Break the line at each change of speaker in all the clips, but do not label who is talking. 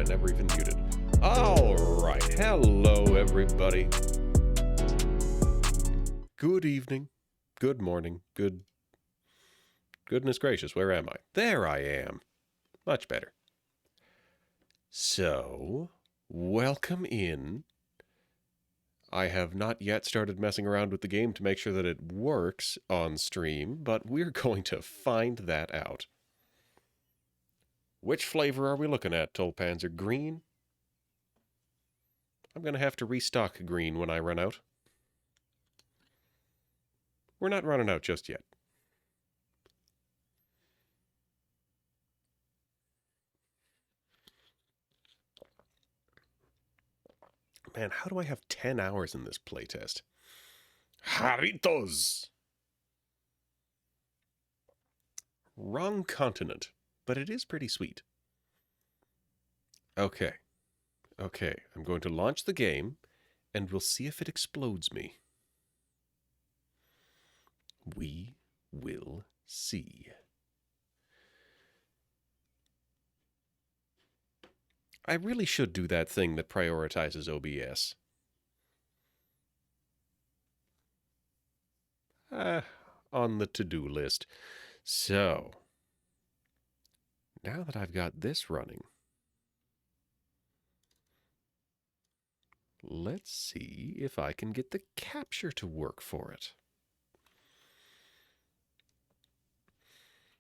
never even muted. Alright, hello everybody. Good evening, good morning, goodness gracious, where am I? There I am. Much better. So, welcome in. I have not yet started messing around with the game to make sure that it works on stream, but we're going to find that out. Which flavor are we looking at, Tulpanzer? Green? I'm going to have to restock green when I run out. We're not running out just yet. Man, how do I have 10 hours in this playtest? Jarritos! Wrong continent, but it is pretty sweet. Okay, I'm going to launch the game, and we'll see if it explodes me. We will see. I really should do that thing that prioritizes OBS. On the to-do list. So, now that I've got this running, let's see if I can get the capture to work for it.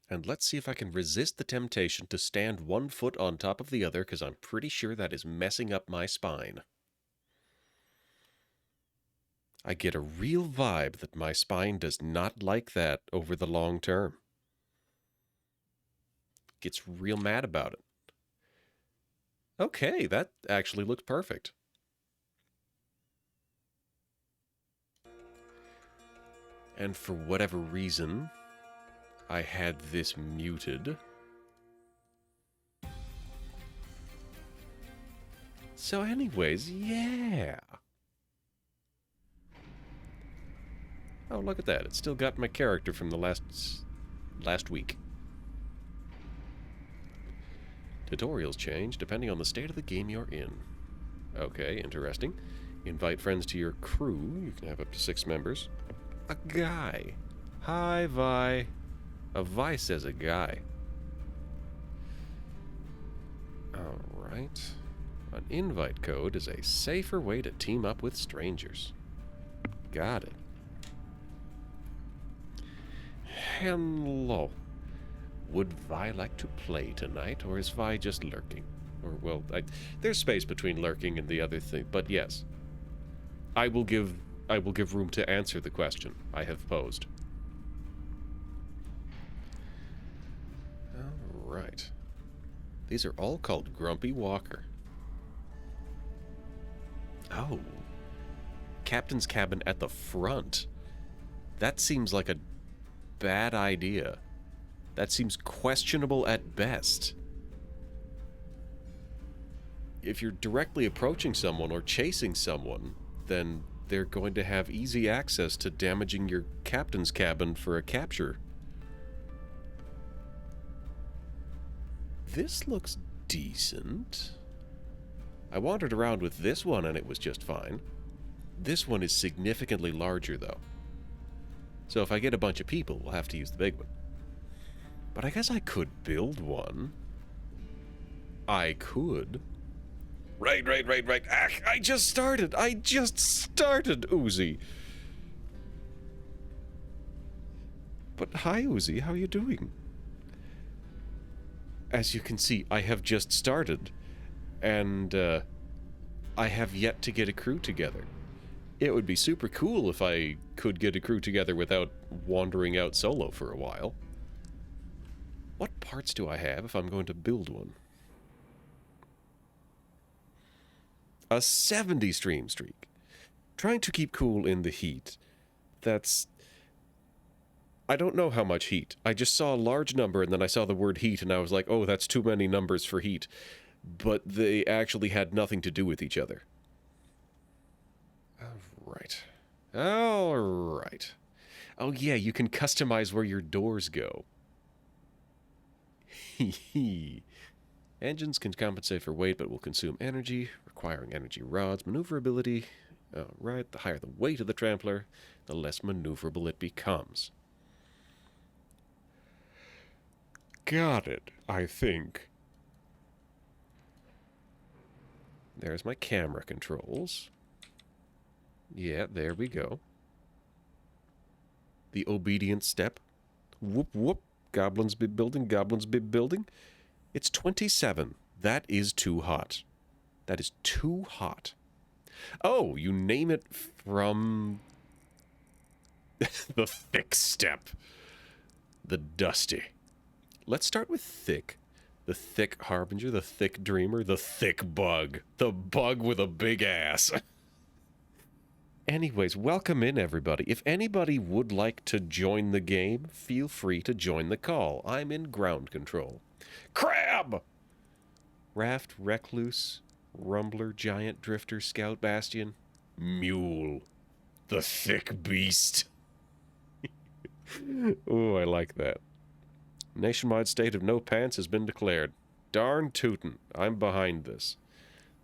And let's see if I can resist the temptation to stand one foot on top of the other, because I'm pretty sure that is messing up my spine. I get a real vibe that my spine does not like that over the long term. Gets real mad about it. Okay, that actually looks perfect. And for whatever reason, I had this muted. So anyways, yeah. Oh, look at that. It's still got my character from the last week. Tutorials change depending on the state of the game you're in. Okay, interesting. Invite friends to your crew. You can have up to 6 members. A guy. Hi, Vi. A Vi says a guy. Alright. An invite code is a safer way to team up with strangers. Got it. Hello. Would Vi like to play tonight, or is Vi just lurking? Or, well, there's space between lurking and the other thing, but yes. I will give room to answer the question I have posed. Alright. These are all called Grumpy Walker. Oh. Captain's cabin at the front. That seems like a bad idea. That seems questionable at best. If you're directly approaching someone or chasing someone, then they're going to have easy access to damaging your captain's cabin for a capture. This looks decent. I wandered around with this one and it was just fine. This one is significantly larger though. So if I get a bunch of people, we'll have to use the big one. But I guess I could build one. I could. Right. Ah, I just started, Uzi. But hi, Uzi, how are you doing? As you can see, I have just started. And, I have yet to get a crew together. It would be super cool if I could get a crew together without wandering out solo for a while. What parts do I have if I'm going to build one? A 70 stream streak. Trying to keep cool in the heat. That's... I don't know how much heat. I just saw a large number and then I saw the word heat and I was like, oh, that's too many numbers for heat. But they actually had nothing to do with each other. Alright. Oh yeah, you can customize where your doors go. Engines can compensate for weight but will consume energy, requiring energy rods. Maneuverability, right, the higher the weight of the trampler, the less maneuverable it becomes. Got it, I think. There's my camera controls. Yeah, there we go. The obedient step. Whoop, whoop. Goblins be building, goblins be building. It's 27. That is too hot. That is too hot. Oh, you name it from the thick step. The dusty. Let's start with thick. The thick harbinger, the thick dreamer, the thick bug. The bug with a big ass. Anyways, welcome in, everybody. If anybody would like to join the game, feel free to join the call. I'm in ground control. Crab! Raft, Recluse, Rumbler, Giant, Drifter, Scout, Bastion, Mule. The thick beast. Oh, I like that. Nationwide state of no pants has been declared. Darn tootin', I'm behind this.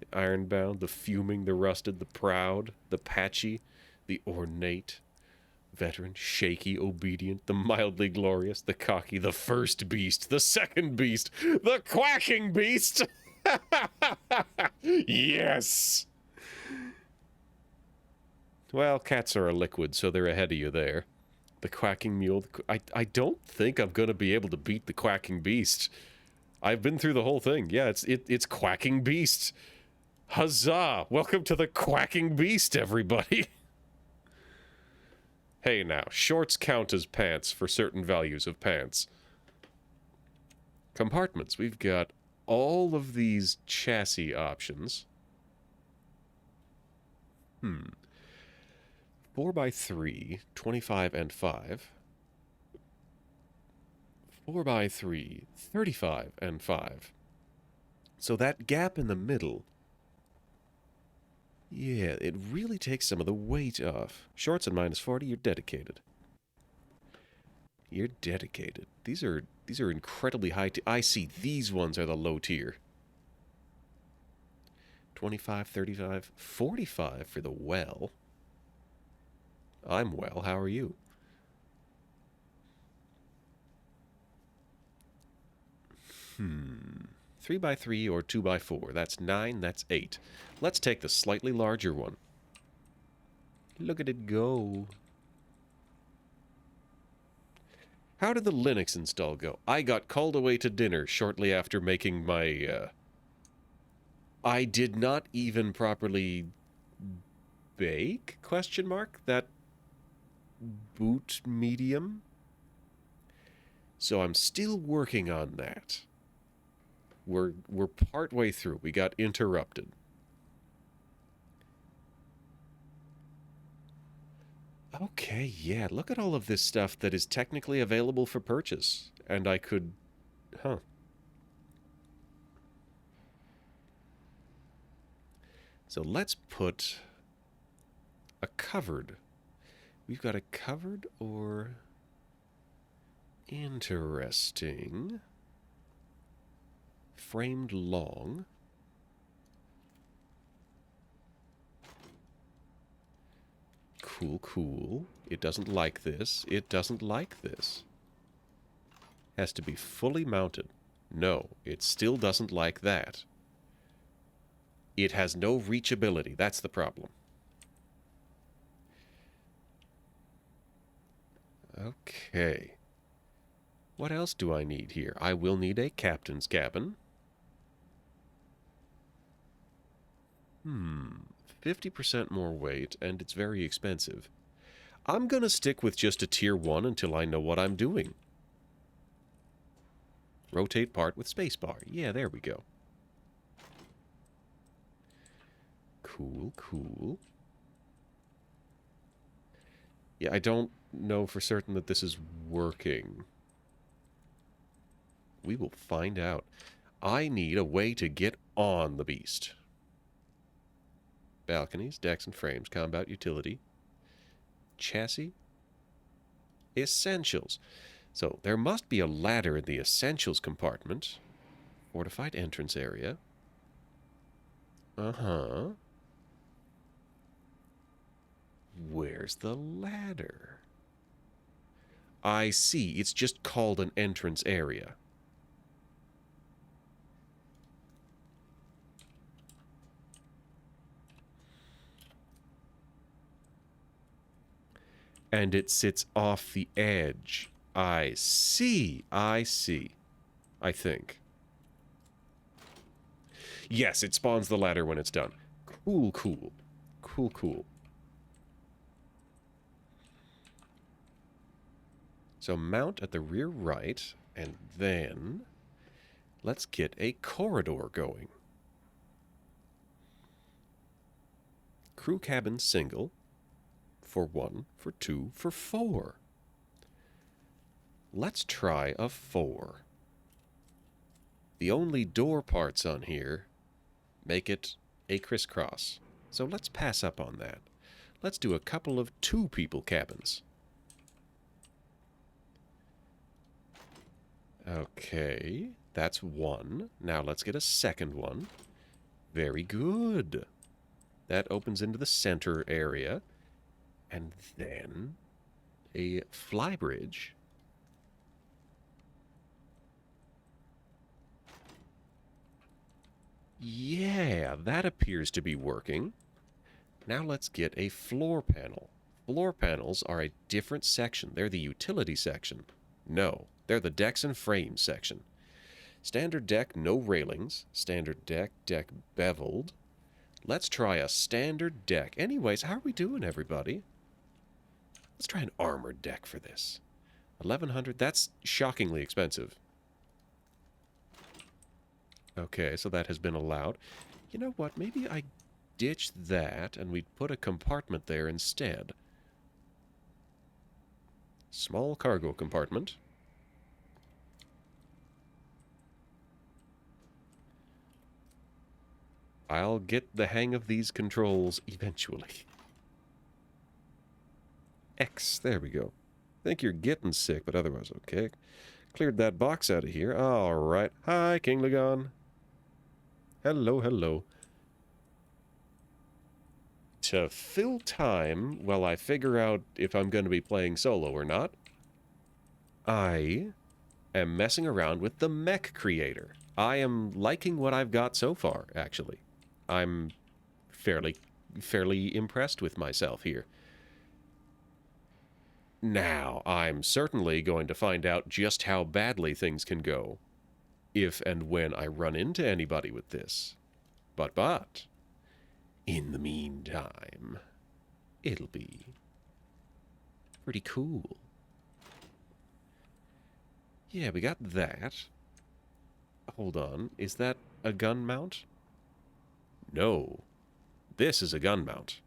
The ironbound, the fuming, the rusted, the proud, the patchy, the ornate, veteran, shaky, obedient, the mildly glorious, the cocky, the first beast, the second beast, the quacking beast. Yes. Well, cats are a liquid, so they're ahead of you there. The quacking mule. I don't think I'm going to be able to beat the quacking beast. I've been through the whole thing. Yeah, it's quacking beast. Huzzah! Welcome to the quacking beast, everybody. Hey now, shorts count as pants for certain values of pants. Compartments. We've got all of these chassis options. 4x3, 25 and 5. 4x3, 35 and 5. So that gap in the middle, yeah, it really takes some of the weight off. Shorts and -40, you're dedicated. You're dedicated. These are incredibly high. I see these ones are the low tier. 25, 35, 45 for the well. I'm well. How are you? Hmm. 3x3 or 2x4. That's 9, that's 8. Let's take the slightly larger one. Look at it go. How did the Linux install go? I got called away to dinner shortly after making my, I did not even properly bake, question mark, that boot medium. So I'm still working on that. We're partway through. We got interrupted. Okay, yeah, look at all of this stuff that is technically available for purchase. And I could... Huh. So let's put a covered. We've got a covered or... Interesting. Framed long. Cool, cool. It doesn't like this. It doesn't like this. Has to be fully mounted. No, it still doesn't like that. It has no reachability. That's the problem. Okay. What else do I need here? I will need a captain's cabin. 50% more weight, and it's very expensive. I'm gonna stick with just a tier 1 until I know what I'm doing. Rotate part with spacebar. Yeah, there we go. Cool, cool. Yeah, I don't know for certain that this is working. We will find out. I need a way to get on the beast. Balconies, decks and frames, combat utility, chassis, essentials. So there must be a ladder in the essentials compartment. Fortified entrance area. Uh-huh. Where's the ladder? I see. It's just called an entrance area. And it sits off the edge. I see. I see. I think. Yes, it spawns the ladder when it's done. Cool, cool. Cool, cool. So mount at the rear right, and then let's get a corridor going. Crew cabin single. For 1, for 2, for 4. Let's try a 4. The only door parts on here make it a crisscross. So let's pass up on that. Let's do a couple of 2-people cabins. Okay, that's 1. Now let's get a second one. Very good. That opens into the center area. And then a flybridge. Yeah, that appears to be working. Now let's get a floor panel. Floor panels are a different section. They're the utility section. No, they're the decks and frames section. Standard deck, no railings. Standard deck, deck beveled. Let's try a standard deck. Anyways, how are we doing, everybody? Let's try an armored deck for this. 1,100, that's shockingly expensive. Okay, so that has been allowed. You know what, maybe I ditch that and we'd put a compartment there instead. Small cargo compartment. I'll get the hang of these controls eventually. X, there we go. Think you're getting sick, but otherwise okay. Cleared that box out of here. Alright. Hi, King Lagon. Hello, hello. To fill time while I figure out if I'm going to be playing solo or not, I am messing around with the mech creator. I am liking what I've got so far, actually. I'm fairly impressed with myself here. Now, I'm certainly going to find out just how badly things can go if and when I run into anybody with this. But, in the meantime, it'll be pretty cool. Yeah, we got that. Hold on, is that a gun mount? No, this is a gun mount.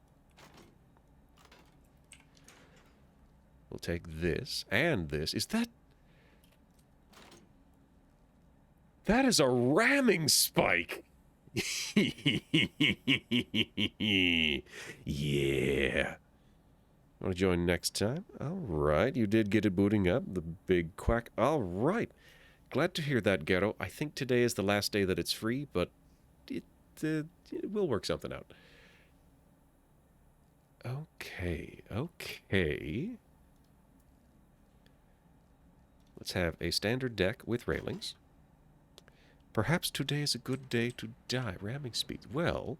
We'll take this and this. Is that... That is a ramming spike! Yeah. Want to join next time? Alright, you did get it booting up. The big quack. Alright. Glad to hear that, Ghetto. I think today is the last day that it's free, but it will work something out. Okay, okay. Let's have a standard deck with railings. Perhaps today is a good day to die. Ramming speed. Well,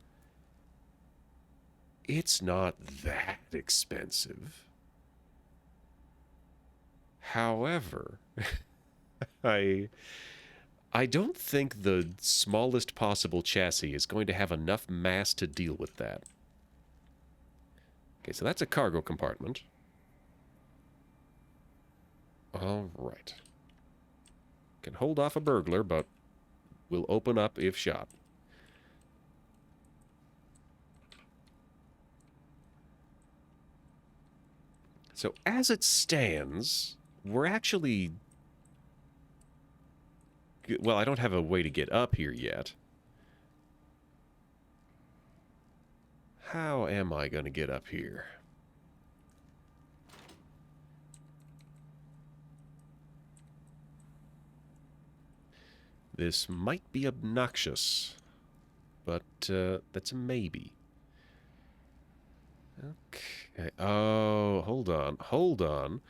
it's not that expensive. However, I don't think the smallest possible chassis is going to have enough mass to deal with that. Okay, so that's a cargo compartment. All right. Can hold off a burglar, but will open up if shot. So as it stands, we're actually... Well, I don't have a way to get up here yet. How am I going to get up here? This might be obnoxious, but that's a maybe. Okay. Oh, hold on. Hold on.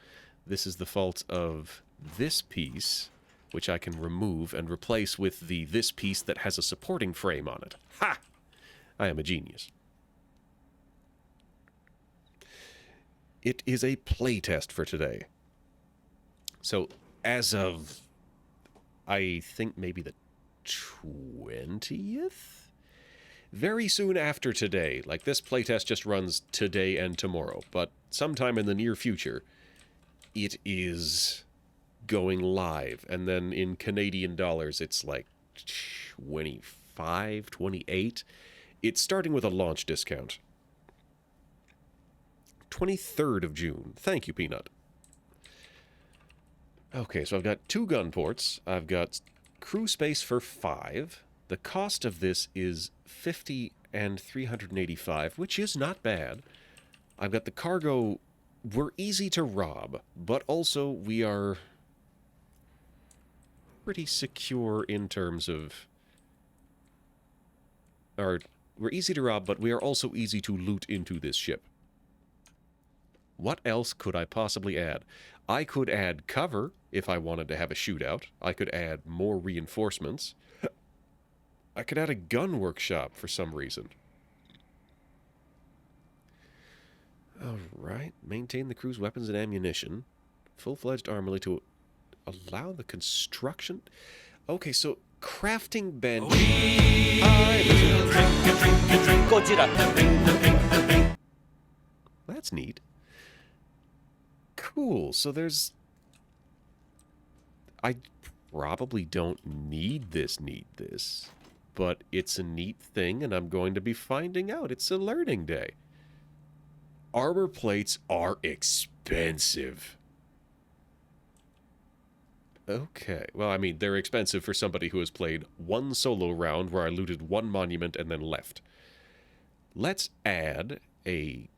This is the fault of this piece, which I can remove and replace with this piece that has a supporting frame on it. Ha! I am a genius. It is a playtest for today. So, as of, I think maybe the 20th? Very soon after today. Like, this playtest just runs today and tomorrow. But sometime in the near future, it is going live. And then in Canadian dollars, it's like 25, 28. It's starting with a launch discount. 23rd of June. Thank you, Peanut. Okay, so I've got 2 gun ports. I've got crew space for 5. The cost of this is $50 and $385, which is not bad. I've got the cargo. We're easy to rob, but also we are pretty secure in terms of... We're easy to rob, but we are also easy to loot into this ship. What else could I possibly add? I could add cover if I wanted to have a shootout. I could add more reinforcements. I could add a gun workshop for some reason. Alright. Maintain the crew's weapons and ammunition. Full-fledged armory to allow the construction... Okay, so crafting bench... That's neat. Cool, so there's... I probably don't need this, but it's a neat thing, and I'm going to be finding out. It's a learning day. Armor plates are expensive. Okay, well, I mean, they're expensive for somebody who has played one solo round where I looted one monument and then left. Let's add a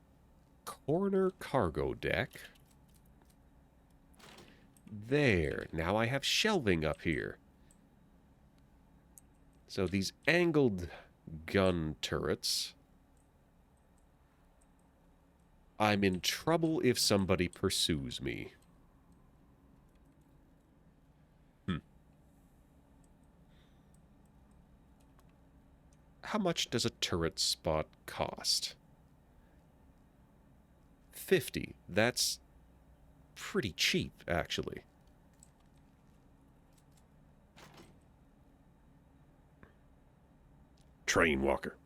corner cargo deck. There. Now I have shelving up here. So these angled gun turrets. I'm in trouble if somebody pursues me. How much does a turret spot cost? 50. That's pretty cheap, actually. Train walker.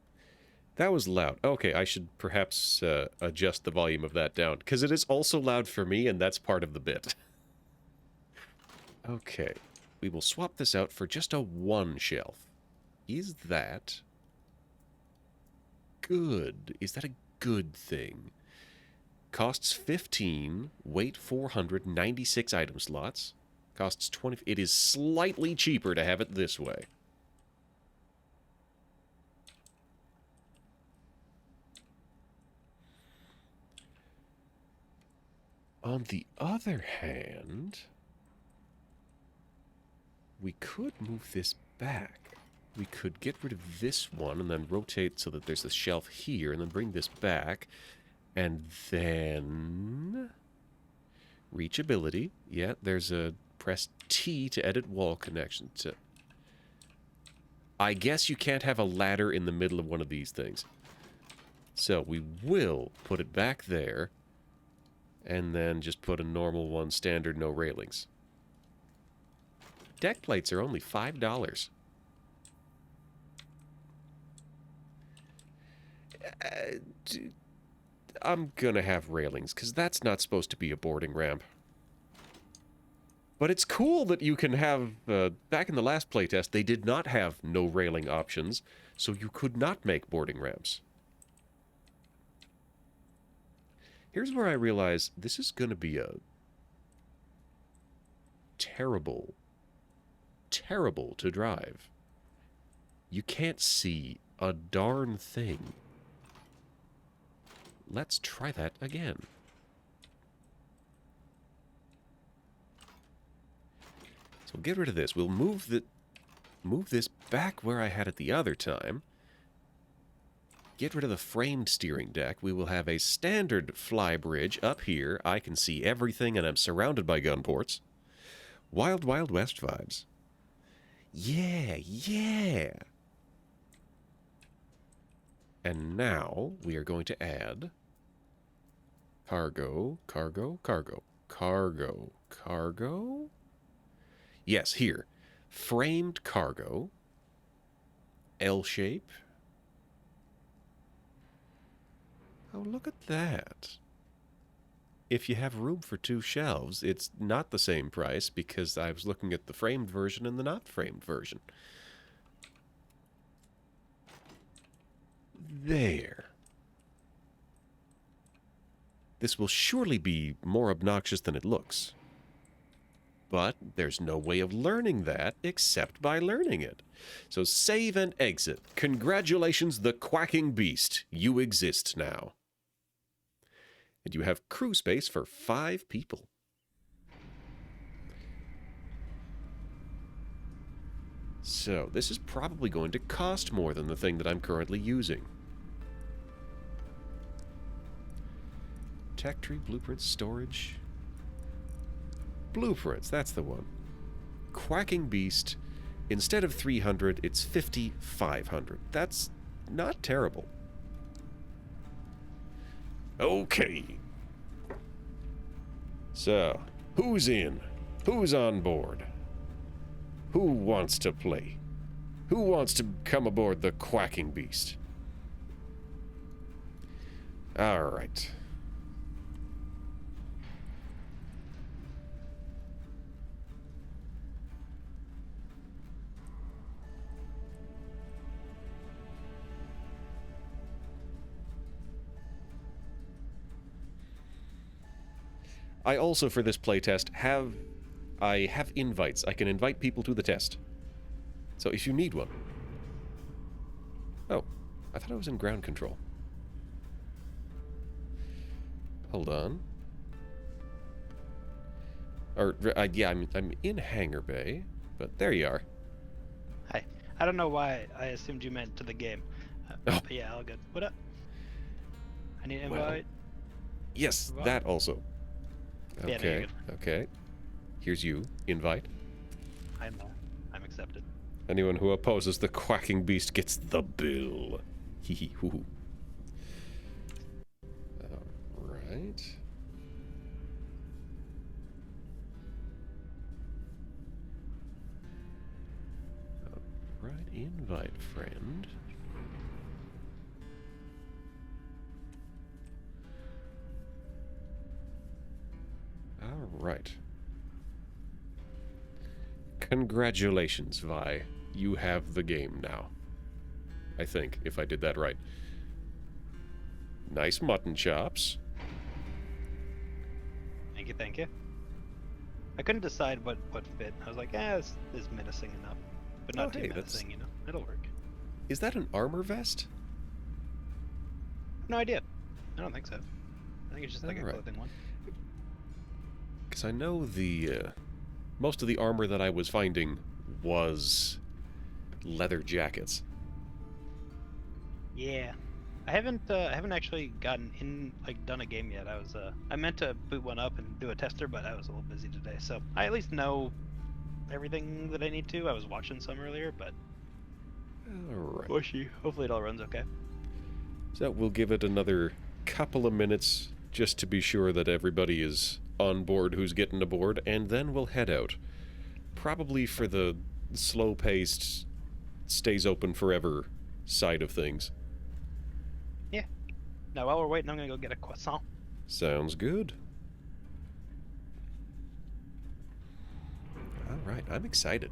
That was loud. Okay, I should perhaps adjust the volume of that down, because it is also loud for me, and that's part of the bit. Okay, we will swap this out for just a 1 shelf. Is that good? Is that a good thing? Costs 15, weight 400, 96 item slots. Costs 20. It is slightly cheaper to have it this way. On the other hand, we could move this back. We could get rid of this one and then rotate so that there's the shelf here and then bring this back. And then... reachability. Yeah, there's a press T to edit wall connections. I guess you can't have a ladder in the middle of one of these things. So we will put it back there. And then just put a normal one, standard, no railings. Deck plates are only $5. I'm gonna have railings, because that's not supposed to be a boarding ramp. But it's cool that you can have... back in the last playtest, they did not have no railing options, so you could not make boarding ramps. Here's where I realize this is gonna be a... terrible to drive. You can't see a darn thing. Let's try that again. So we'll get rid of this. We'll move the... move this back where I had it the other time. Get rid of the framed steering deck. We will have a standard fly bridge up here. I can see everything, and I'm surrounded by gun ports. Wild Wild West vibes. Yeah, yeah. And now we are going to add cargo, cargo, cargo, cargo, cargo. Yes, here. Framed cargo. L shape. Oh, look at that. If you have room for 2 shelves, it's not the same price because I was looking at the framed version and the not framed version. There. This will surely be more obnoxious than it looks. But there's no way of learning that except by learning it. So save and exit. Congratulations, the quacking beast. You exist now. And you have crew space for 5 people. So this is probably going to cost more than the thing that I'm currently using. Tech tree, blueprints, storage. Blueprints, that's the one. Quacking beast. Instead of 300, it's 5,500. That's not terrible. Okay. So, who's in? Who's on board? Who wants to play? Who wants to come aboard the quacking beast? All right. I also, for this playtest, have invites. I can invite people to the test. So if you need one. Oh, I thought I was in ground control. Hold on. Or, yeah, I'm in hangar bay, but there you are.
Hi. I don't know why I assumed you meant to the game. But yeah, all good. What up? I need an invite.
Well, yes,
Invite?
that also.
Yeah,
Okay,
no, you're
okay. Here's you. Invite.
I'm accepted.
Anyone who opposes the quacking beast gets the bill. Hee hee hoo hoo. Alright. Alright, invite friend. Alright. Congratulations, Vi. You have the game now. I think, if I did that right. Nice mutton chops.
Thank you, thank you. I couldn't decide what fit. I was like, this is menacing enough. But not too menacing, you know? It'll work.
Is that an armor vest?
No idea. I don't think so. I think it's just like a clothing one.
Because I know the most of the armor that I was finding was leather jackets.
Yeah, I haven't actually done a game yet. I meant to boot one up and do a tester, but I was a little busy today, so I at least know everything that I need to. I was watching some earlier, but
all right.
Hopefully it all runs okay.
So we'll give it another couple of minutes just to be sure that everybody is on board who's getting aboard, and then we'll head out. Probably for the slow-paced, stays open forever side of things.
Yeah. Now while we're waiting, I'm gonna go get a croissant.
Sounds good. Alright, I'm excited.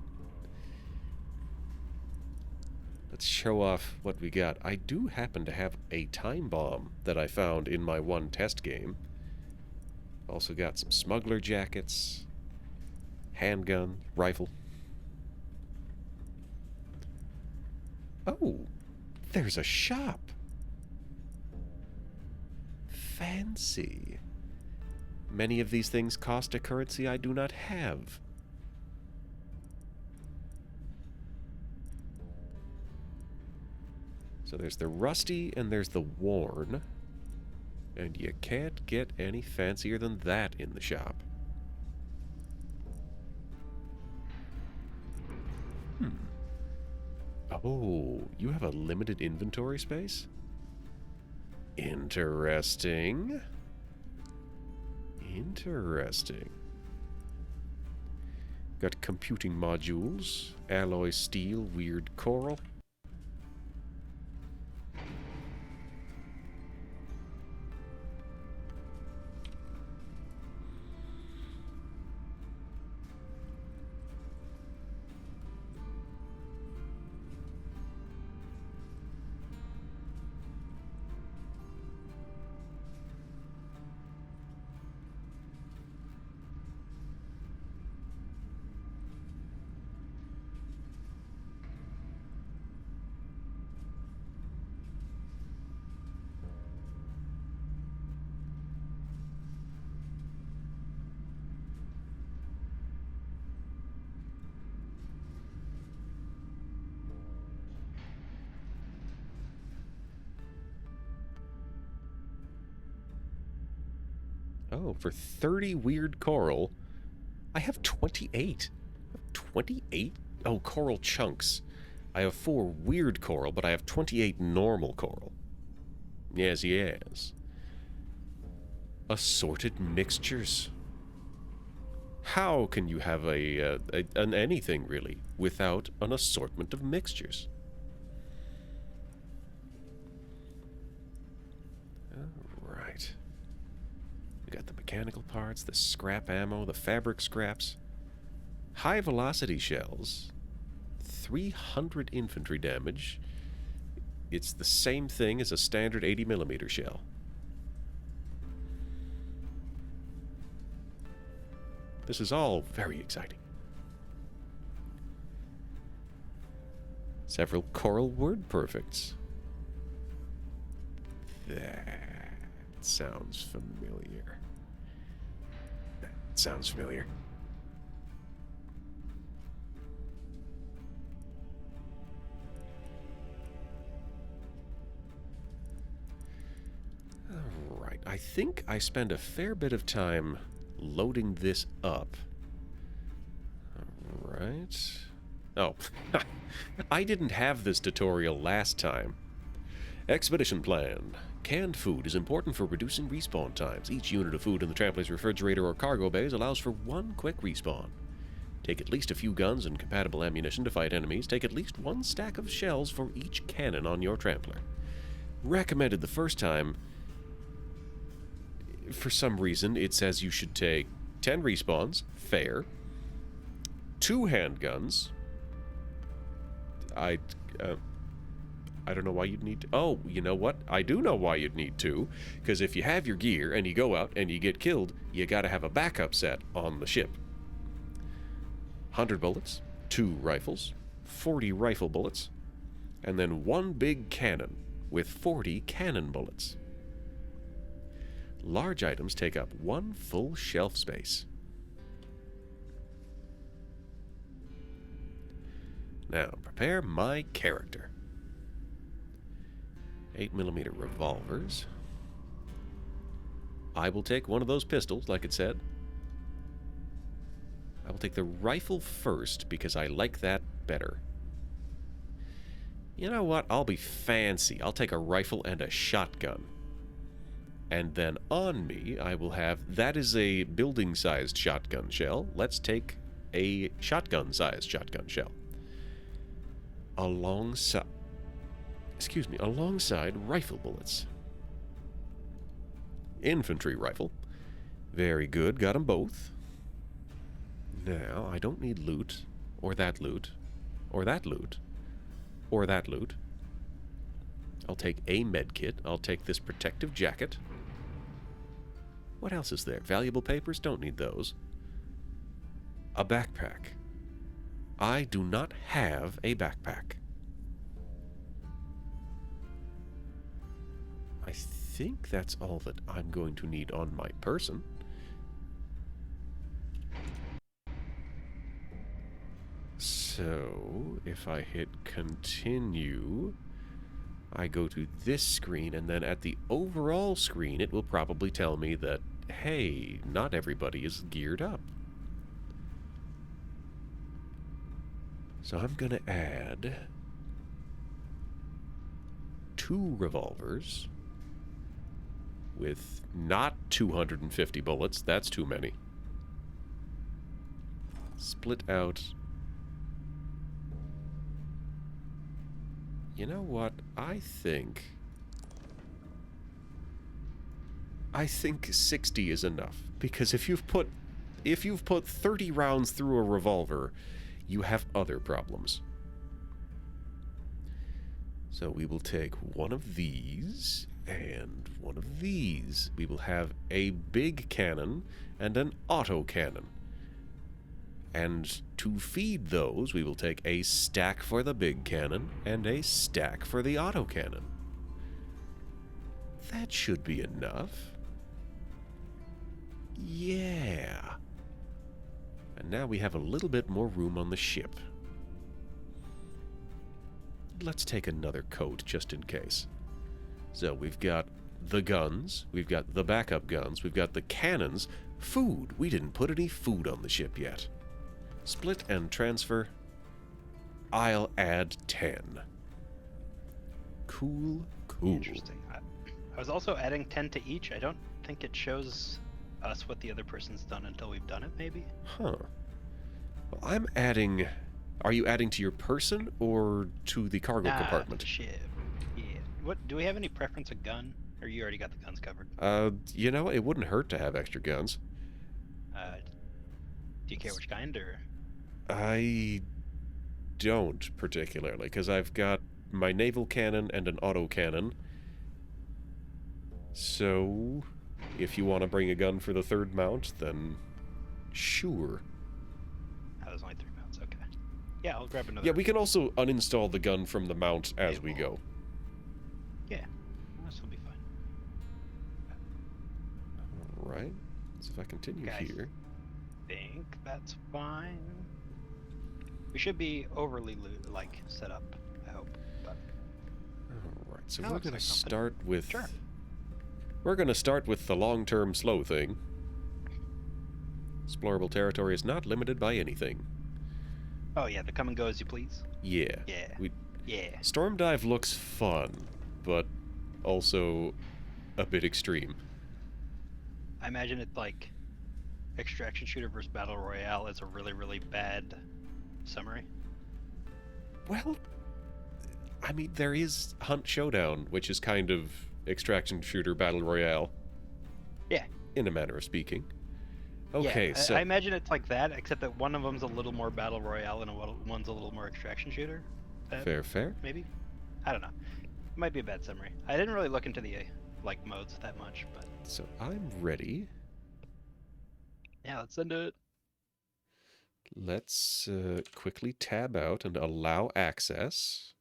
Let's show off what we got. I do happen to have a time bomb that I found in my one test game. Also got some smuggler jackets, handgun, rifle. Oh, there's a shop. Fancy. Many of these things cost a currency I do not have. So there's the rusty and there's the worn. And you can't get any fancier than that in the shop. Oh, you have a limited inventory space? Interesting. Interesting. Got computing modules, alloy steel, weird coral. Oh, for 30 weird coral, I have 28. 28? Oh, coral chunks. I have 4 weird coral, but I have 28 normal coral. Yes, yes. Assorted mixtures. How can you have an anything, really, without an assortment of mixtures? Alright. We got the mechanical parts, the scrap ammo, the fabric scraps. High velocity shells. 300 infantry damage. It's the same thing as a standard 80mm shell. This is all very exciting. Several coral word perfects. That sounds familiar. That sounds familiar. Alright, I think I spend a fair bit of time loading this up. Alright. Oh, I didn't have this tutorial last time. Expedition plan. Canned food is important for reducing respawn times. Each unit of food in the trampoline's refrigerator or cargo bays allows for 1 quick respawn. Take at least a few guns and compatible ammunition to fight enemies. Take at least 1 stack of shells for each cannon on your trampler. Recommended the first time. For some reason, it says you should take 10 respawns. Fair. 2 handguns. I don't know why you'd need to. Oh, you know what? I do know why you'd need 2. Because if you have your gear and you go out and you get killed, you gotta have a backup set on the ship. 100 bullets, 2 rifles, 40 rifle bullets, and then 1 big cannon with 40 cannon bullets. Large items take up 1 full shelf space. Now, prepare my character. 8mm revolvers. I will take one of those pistols, like it said. I will take the rifle first, because I like that better. You know what? I'll be fancy. I'll take a rifle and a shotgun. And then on me, I will have... That is a building-sized shotgun shell. Let's take a shotgun-sized shotgun shell. Alongside rifle bullets. Infantry rifle. Very good, got them both. Now, I don't need loot, or that loot, or that loot, or that loot. I'll take a med kit. I'll take this protective jacket. What else is there? Valuable papers? Don't need those. A backpack. I do not have a backpack. I think that's all that I'm going to need on my person. So, if I hit continue, I go to this screen, and then at the overall screen, it will probably tell me that, hey, not everybody is geared up. So I'm going to add 2 revolvers with not 250 bullets. That's too many. Split out. You know what? I think 60 is enough, because if you've put 30 rounds through a revolver, you have other problems. So we will take one of these and one of these. We will have a big cannon and an auto cannon. And to feed those, we will take a stack for the big cannon and a stack for the autocannon. That should be enough. Yeah. And now we have a little bit more room on the ship. Let's take another coat just in case. So we've got the guns, we've got the backup guns, we've got the cannons. Food. We didn't put any food on the ship yet. Split and transfer. I'll add 10. Cool.
Interesting. I was also adding 10 to each. I don't think it shows us what the other person's done until we've done it, maybe?
Huh. Well, I'm adding... Are you adding to your person or to the cargo compartment?
Shit. Yeah. What, do we have any preference of gun? Or you already got the guns covered?
You know, it wouldn't hurt to have extra guns.
Do you care which kind, or...?
I don't particularly, because I've got my naval cannon and an auto cannon. So, if you want to bring a gun for the 3rd mount, then sure.
Oh, there's only 3 mounts, okay. Yeah, I'll grab another.
Yeah, we can also uninstall the gun from the mount as we go.
Yeah, this will be fine.
Alright, so if I continue here...
I think that's fine. We should be overly set up, I hope. But
alright, so we're going to start with...
Sure.
We're going to start with the long-term slow thing. Explorable territory is not limited by anything.
Oh yeah, the come and go as you please?
Yeah.
Yeah.
Storm Dive looks fun, but also a bit extreme.
I imagine it like Extraction Shooter versus Battle Royale is a really, really bad summary.
Well, I mean, there is Hunt Showdown, which is kind of Extraction Shooter Battle Royale.
Yeah.
In a manner of speaking. Okay,
yeah,
so...
I imagine it's like that, except that one of them's a little more Battle Royale and one's a little more Extraction Shooter.
Fair.
Maybe? I don't know. It might be a bad summary. I didn't really look into the modes that much, but...
So I'm ready.
Yeah, let's send it.
Let's quickly tab out and allow access.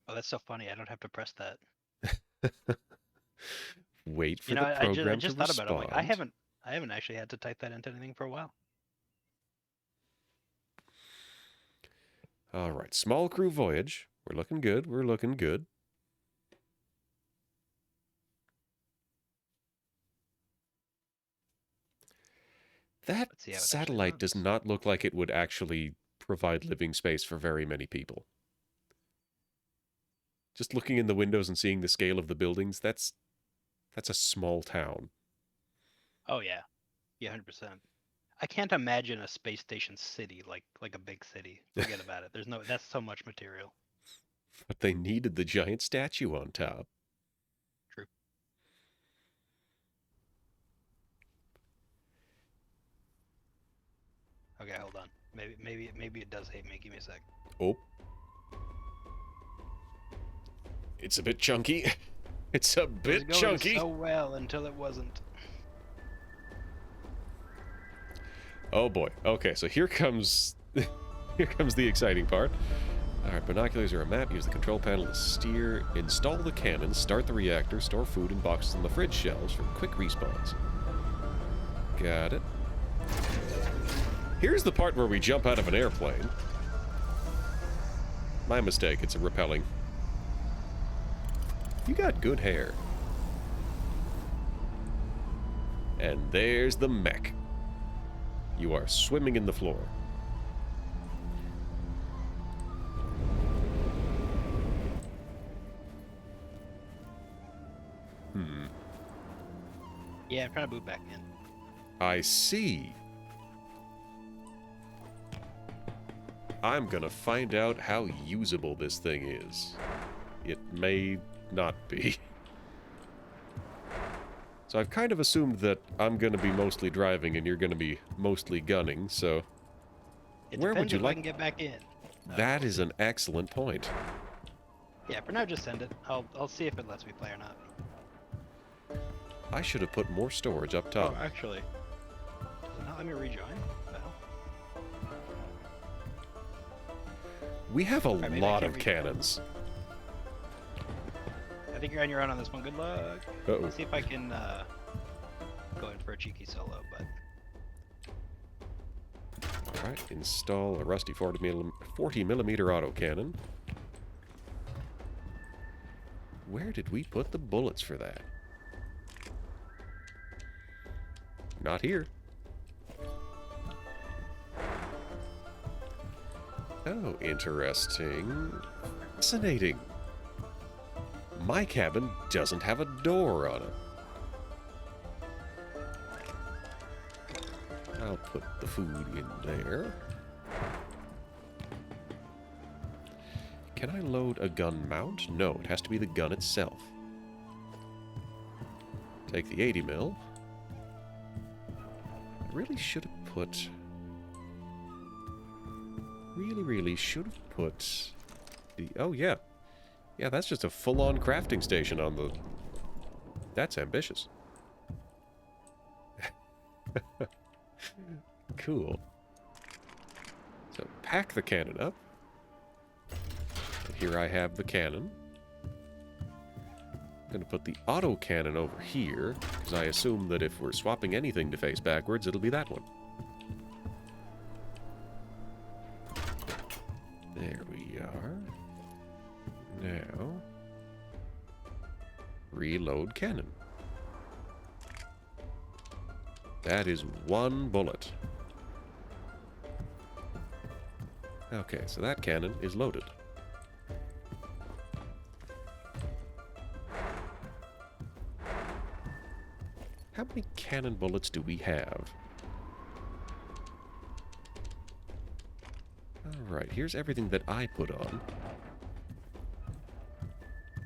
Oh, that's so funny. I don't have to press that.
Wait for the program
I just
to
thought about it. I'm like,
respond.
I haven't actually had to type that into anything for a while.
All right, small crew voyage. We're looking good. That satellite does not look like it would actually provide living space for very many people. Just looking in the windows and seeing the scale of the buildings, that's a small town.
Oh yeah. Yeah, 100%. I can't imagine a space station city like a big city. Forget about it. That's so much material.
But they needed the giant statue on top.
True. Okay, hold on. Maybe it does hate me. Give me a sec.
Oh. It's a bit chunky. It's a bit chunky.
So well until it wasn't.
Oh boy. Okay, so here comes the exciting part. Alright, binoculars are a map. Use the control panel to steer. Install the cannons. Start the reactor. Store food in boxes on the fridge shelves for quick respawns. Got it. Here's the part where we jump out of an airplane. My mistake. It's a repelling. You got good hair. And there's the mech. You are swimming in the floor.
Yeah, I'm trying to boot back in.
I see. I'm gonna find out how usable this thing is. It may not be. So I've kind of assumed that I'm gonna be mostly driving and you're gonna be mostly gunning, so...
Where would you like I can get back in?
That is an excellent point.
Yeah, for now just send it. I'll see if it lets me play or not.
I should have put more storage up top.
Oh, actually, does it not let me rejoin? Well.
We have a lot of cannons.
I think you're on your own on this one. Good luck.
Uh-oh.
Let's see if I can go in for a cheeky solo, but...
Alright, install a rusty 40 millimeter autocannon. Where did we put the bullets for that? Not here. Oh, interesting. Fascinating. My cabin doesn't have a door on it. I'll put the food in there. Can I load a gun mount? No, it has to be the gun itself. Take the 80 mil. I really should have put... Really should have put... the... Oh, yeah. Yeah, that's just a full-on crafting station on the... That's ambitious. Cool. So, pack the cannon up. And here I have the cannon. I'm going to put the auto cannon over here, because I assume that if we're swapping anything to face backwards, it'll be that one. There we are. Now, reload cannon. That is one bullet. Okay, so that cannon is loaded. How many cannon bullets do we have? Alright, here's everything that I put on.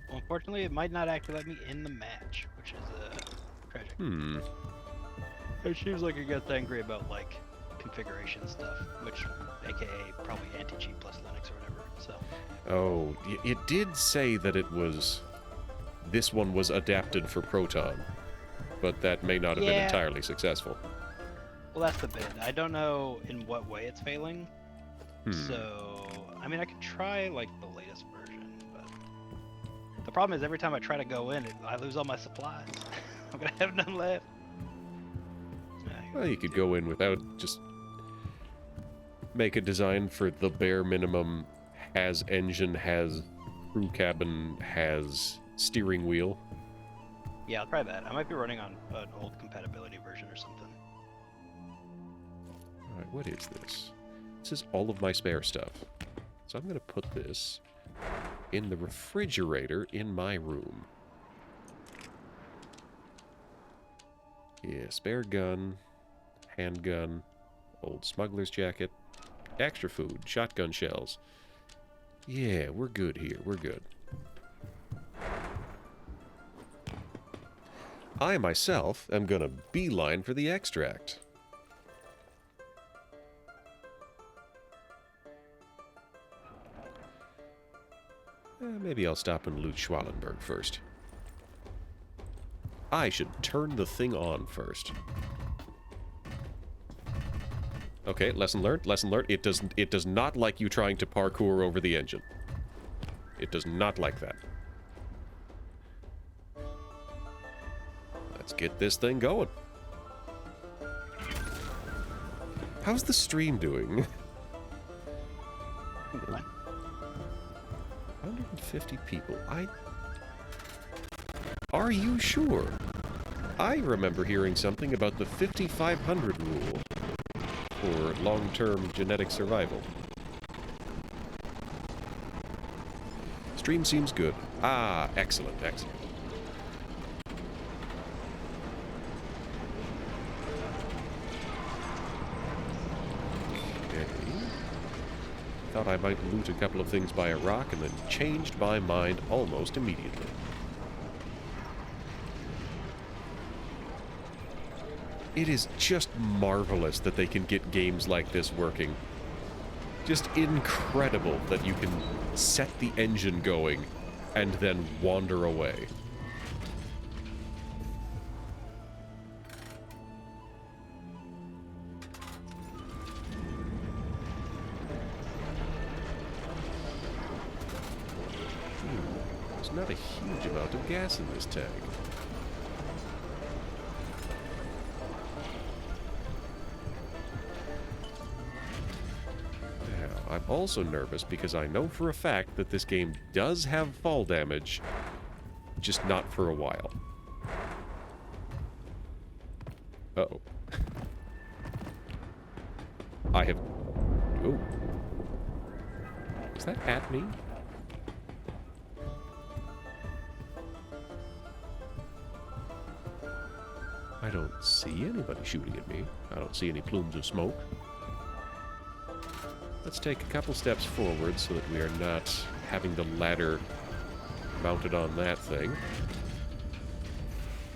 Well, unfortunately, it might not actually let me in the match, which is tragic. It seems like it gets angry about, like, configuration stuff, which, aka probably anti-cheat plus Linux or whatever, so...
Oh, it did say that it was... This one was adapted for Proton, but that may not have been entirely successful.
Well, that's the bit. I don't know in what way it's failing, so... I mean, I could try, like, the latest version, but... The problem is every time I try to go in, I lose all my supplies. I'm gonna have none left.
Well, you could go in without, just make a design for the bare minimum, has engine, has crew cabin, has steering wheel.
Yeah, I'll try that. I might be running on an old compatibility version or something.
Alright, what is this? This is all of my spare stuff. So I'm going to put this in the refrigerator in my room. Yeah, spare gun, handgun, old smuggler's jacket, extra food, shotgun shells. Yeah, we're good here. We're good. I myself am gonna beeline for the extract. Maybe I'll stop and loot Schwalenberg first. I should turn the thing on first. Okay, lesson learned, lesson learned. It does not like you trying to parkour over the engine. It does not like that. Let's get this thing going. How's the stream doing? 50 people. Are you sure? I remember hearing something about the 5,500 rule for long-term genetic survival. Stream seems good. Ah, excellent, excellent. Okay. Thought I might loot a couple of things by a rock and then changed my mind almost immediately. It is just marvelous that they can get games like this working. Just incredible that you can set the engine going and then wander away. There's not a huge amount of gas in this tank. I'm also nervous because I know for a fact that this game does have fall damage, just not for a while. Uh-oh. I have... Oh. Is that at me? I don't see anybody shooting at me. I don't see any plumes of smoke. Let's take a couple steps forward so that we are not having the ladder mounted on that thing.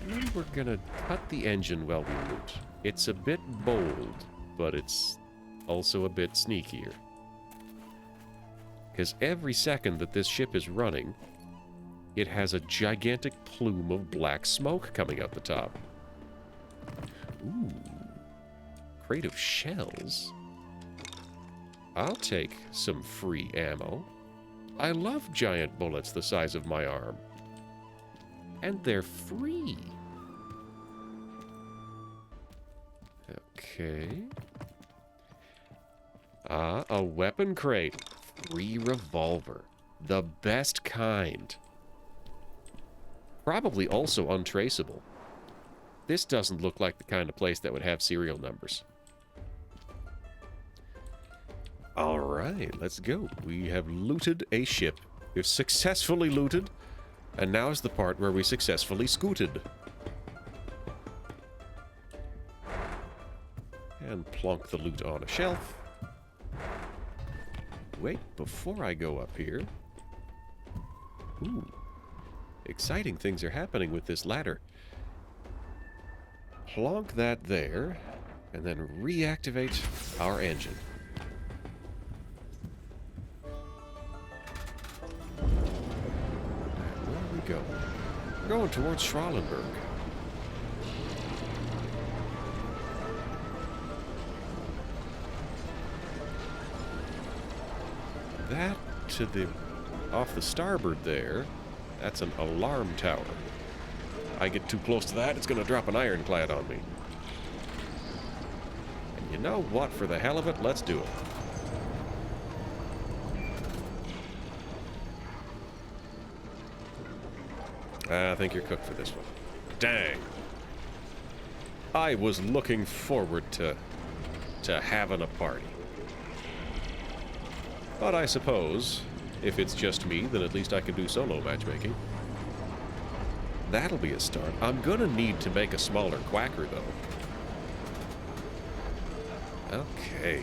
And then we're gonna cut the engine while we loot. It's a bit bold, but it's also a bit sneakier. Because every second that this ship is running, it has a gigantic plume of black smoke coming out the top. Ooh. Crate of shells. I'll take some free ammo. I love giant bullets the size of my arm. And they're free. Okay. Ah, a weapon crate. Free revolver. The best kind. Probably also untraceable. This doesn't look like the kind of place that would have serial numbers. Alright, let's go. We have looted a ship. We've successfully looted, and now is the part where we successfully scooted. And plonk the loot on a shelf. Wait, before I go up here... Ooh. Exciting things are happening with this ladder. Plonk that there, and then reactivate our engine. Go. We're going towards Schralenberg. That to the off the starboard there, that's an alarm tower. I get too close to that, it's going to drop an ironclad on me. And you know what? For the hell of it, let's do it. I think you're cooked for this one. Dang. I was looking forward to having a party. But I suppose, if it's just me, then at least I can do solo matchmaking. That'll be a start. I'm gonna need to make a smaller quacker, though. Okay.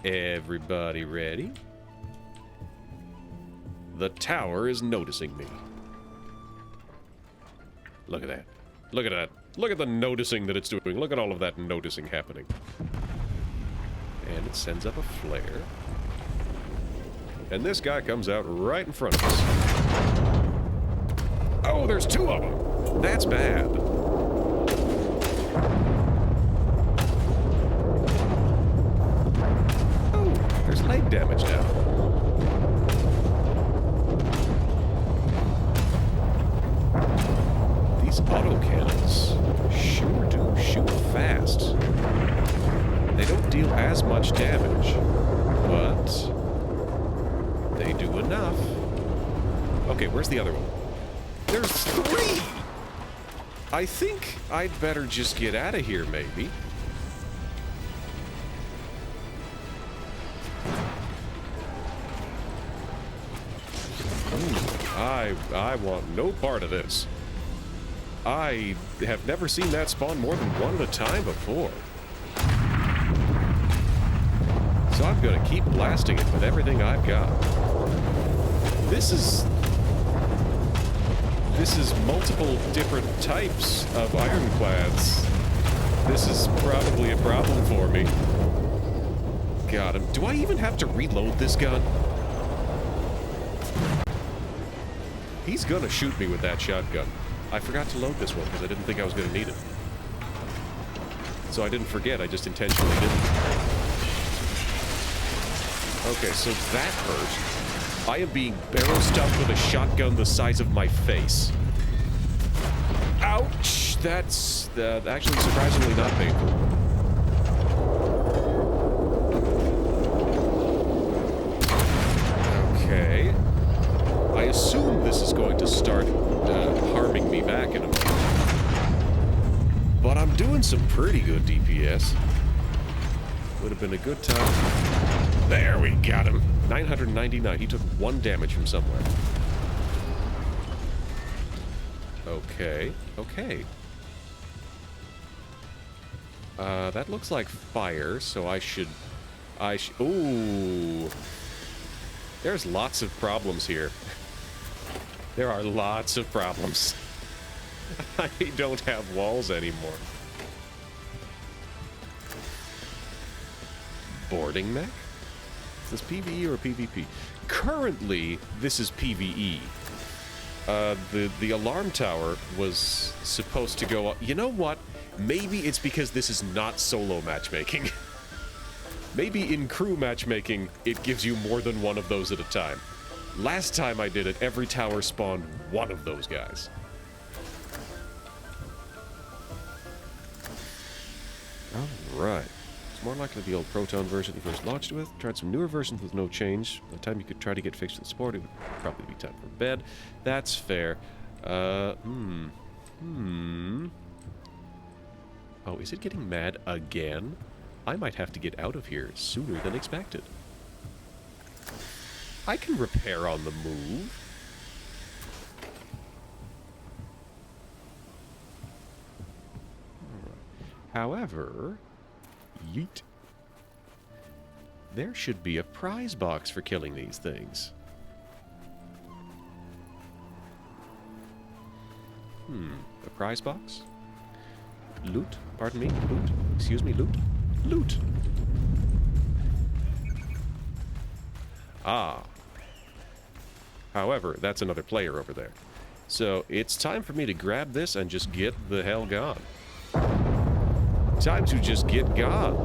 Everybody ready? The tower is noticing me. Look at that. Look at that. Look at the noticing that it's doing. Look at all of that noticing happening. And it sends up a flare. And this guy comes out right in front of us. Oh, there's two of them. That's bad. Oh, there's leg damage now. These autocannons sure do shoot fast. They don't deal as much damage, but they do enough. Okay, where's the other one? There's 3! I think I'd better just get out of here, maybe. I want no part of this. I have never seen that spawn more than one at a time before. So I'm gonna keep blasting it with everything I've got. This is multiple different types of ironclads. This is probably a problem for me. Got him. Do I even have to reload this gun? He's gonna shoot me with that shotgun. I forgot to load this one because I didn't think I was gonna need it. So I didn't forget, I just intentionally didn't. Okay, so that hurt. I am being barrel stuffed with a shotgun the size of my face. Ouch! That's actually surprisingly not painful. Okay. I assume this is going to start harming me back in a moment. But I'm doing some pretty good DPS. Would have been a good time. There, we got him. 999. He took 1 damage from somewhere. Okay. Okay. That looks like fire, so I should... Ooh. There's lots of problems here. There are lots of problems. I don't have walls anymore. Boarding mech? Is this PvE or PvP? Currently, this is PvE. The alarm tower was supposed to go up. You know what? Maybe it's because this is not solo matchmaking. Maybe in crew matchmaking, it gives you more than one of those at a time. Last time I did it, every tower spawned one of those guys. Alright. It's more likely the old Proton version you first launched with. Tried some newer versions with no change. By the time you could try to get fixed with support, it would probably be time for bed. That's fair. Oh, is it getting mad again? I might have to get out of here sooner than expected. I can repair on the move. However, yeet. There should be a prize box for killing these things. A prize box? Loot? Pardon me? Loot? Excuse me, loot? Loot! Ah. However, that's another player over there. So, it's time for me to grab this and just get the hell gone. Time to just get gone.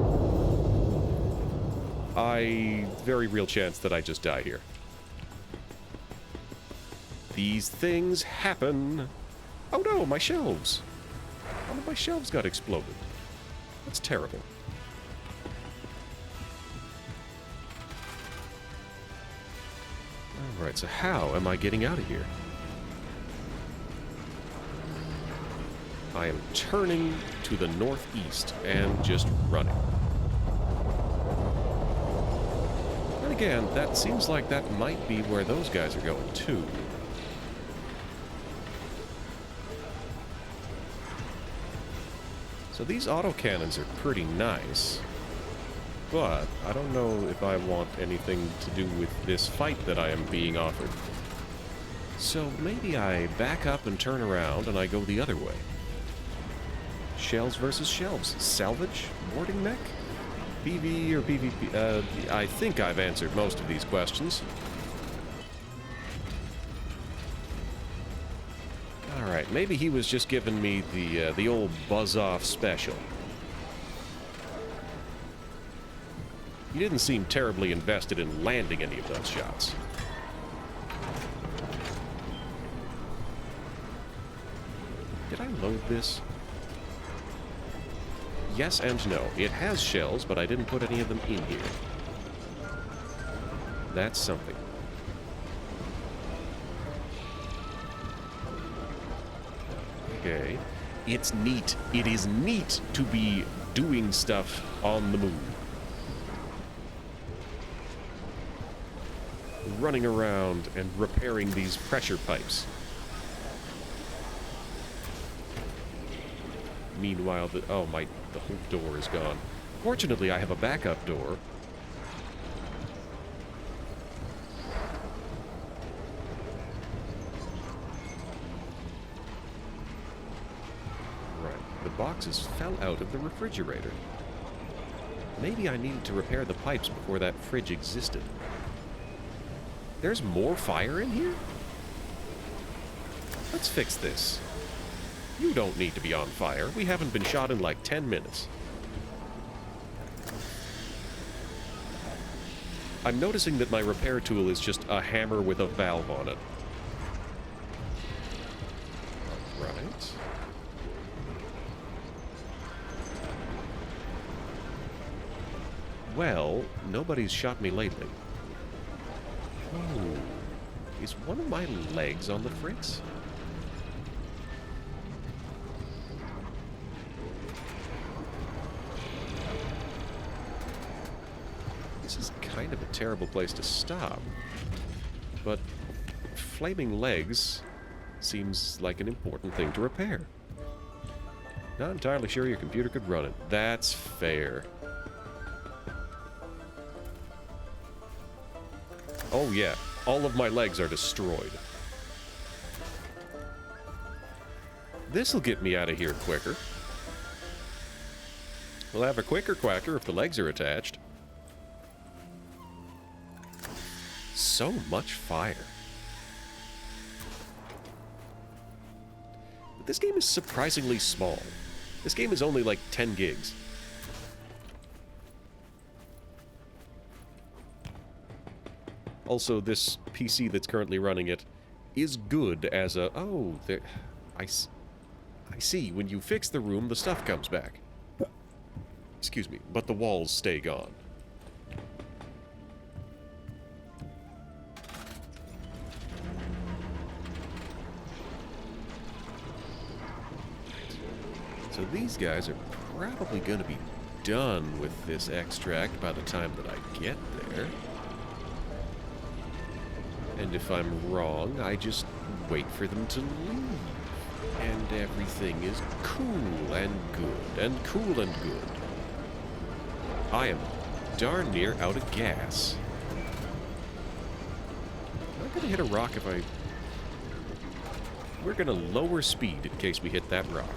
Very real chance that I just die here. These things happen. Oh no, my shelves. One of my shelves got exploded. That's terrible. Alright, so how am I getting out of here? I am turning to the northeast and just running. And again, that seems like that might be where those guys are going too. So these autocannons are pretty nice, but I don't know if I want anything to do with this fight that I am being offered. So maybe I back up and turn around and I go the other way. Shells versus shelves. Salvage? Boarding mech? PvE or PvP? I think I've answered most of these questions. Alright, maybe he was just giving me the old buzz-off special. He didn't seem terribly invested in landing any of those shots. Did I load this? Yes and no. It has shells, but I didn't put any of them in here. That's something. Okay. It's neat. It is neat to be doing stuff on the moon. Running around and repairing these pressure pipes. Meanwhile, the whole door is gone. Fortunately, I have a backup door. Right, the boxes fell out of the refrigerator. Maybe I needed to repair the pipes before that fridge existed. There's more fire in here? Let's fix this. You don't need to be on fire. We haven't been shot in like 10 minutes. I'm noticing that my repair tool is just a hammer with a valve on it. Right. Well, nobody's shot me lately. Oh, is one of my legs on the fritz? This is kind of a terrible place to stop, but flaming legs seems like an important thing to repair. Not entirely sure your computer could run it. That's fair. Oh yeah, all of my legs are destroyed. This'll get me out of here quicker. We'll have a quicker quacker if the legs are attached. So much fire. But this game is surprisingly small. This game is only like 10 gigs. Also, this PC that's currently running it is good as a... Oh, there... I see. When you fix the room, the stuff comes back. Excuse me, but the walls stay gone. So these guys are probably going to be done with this extract by the time that I get there. And if I'm wrong, I just wait for them to leave. And everything is cool and good, and cool and good. I am darn near out of gas. Am I gonna hit a rock if I... We're gonna lower speed in case we hit that rock.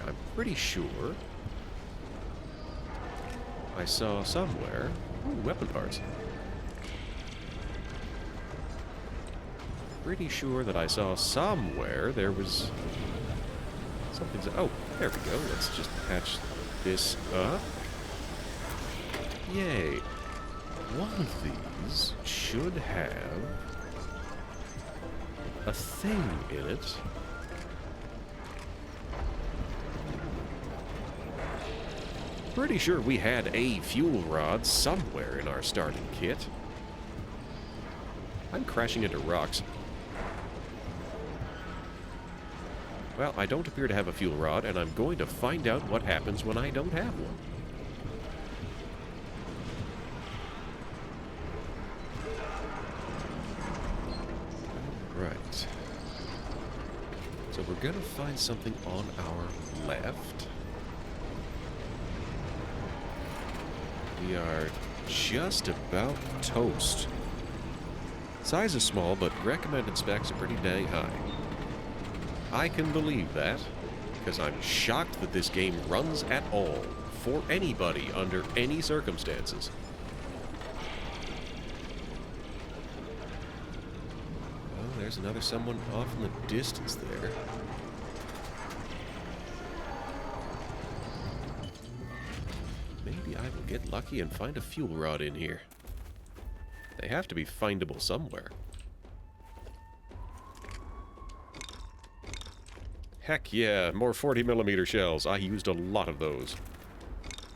I'm pretty sure I saw somewhere... Ooh, weapon parts. Pretty sure that I saw somewhere there was something. Oh, there we go. Let's just patch this up. Yay. One of these should have a thing in it. Pretty sure we had a fuel rod somewhere in our starting kit. I'm crashing into rocks. Well, I don't appear to have a fuel rod, and I'm going to find out what happens when I don't have one. Right. So we're going to find something on our left. We are just about toast. Size is small, but recommended specs are pretty dang high. I can believe that, because I'm shocked that this game runs at all, for anybody, under any circumstances. Oh, there's another someone off in the distance there. Maybe I will get lucky and find a fuel rod in here. They have to be findable somewhere. Heck yeah, more 40mm shells. I used a lot of those.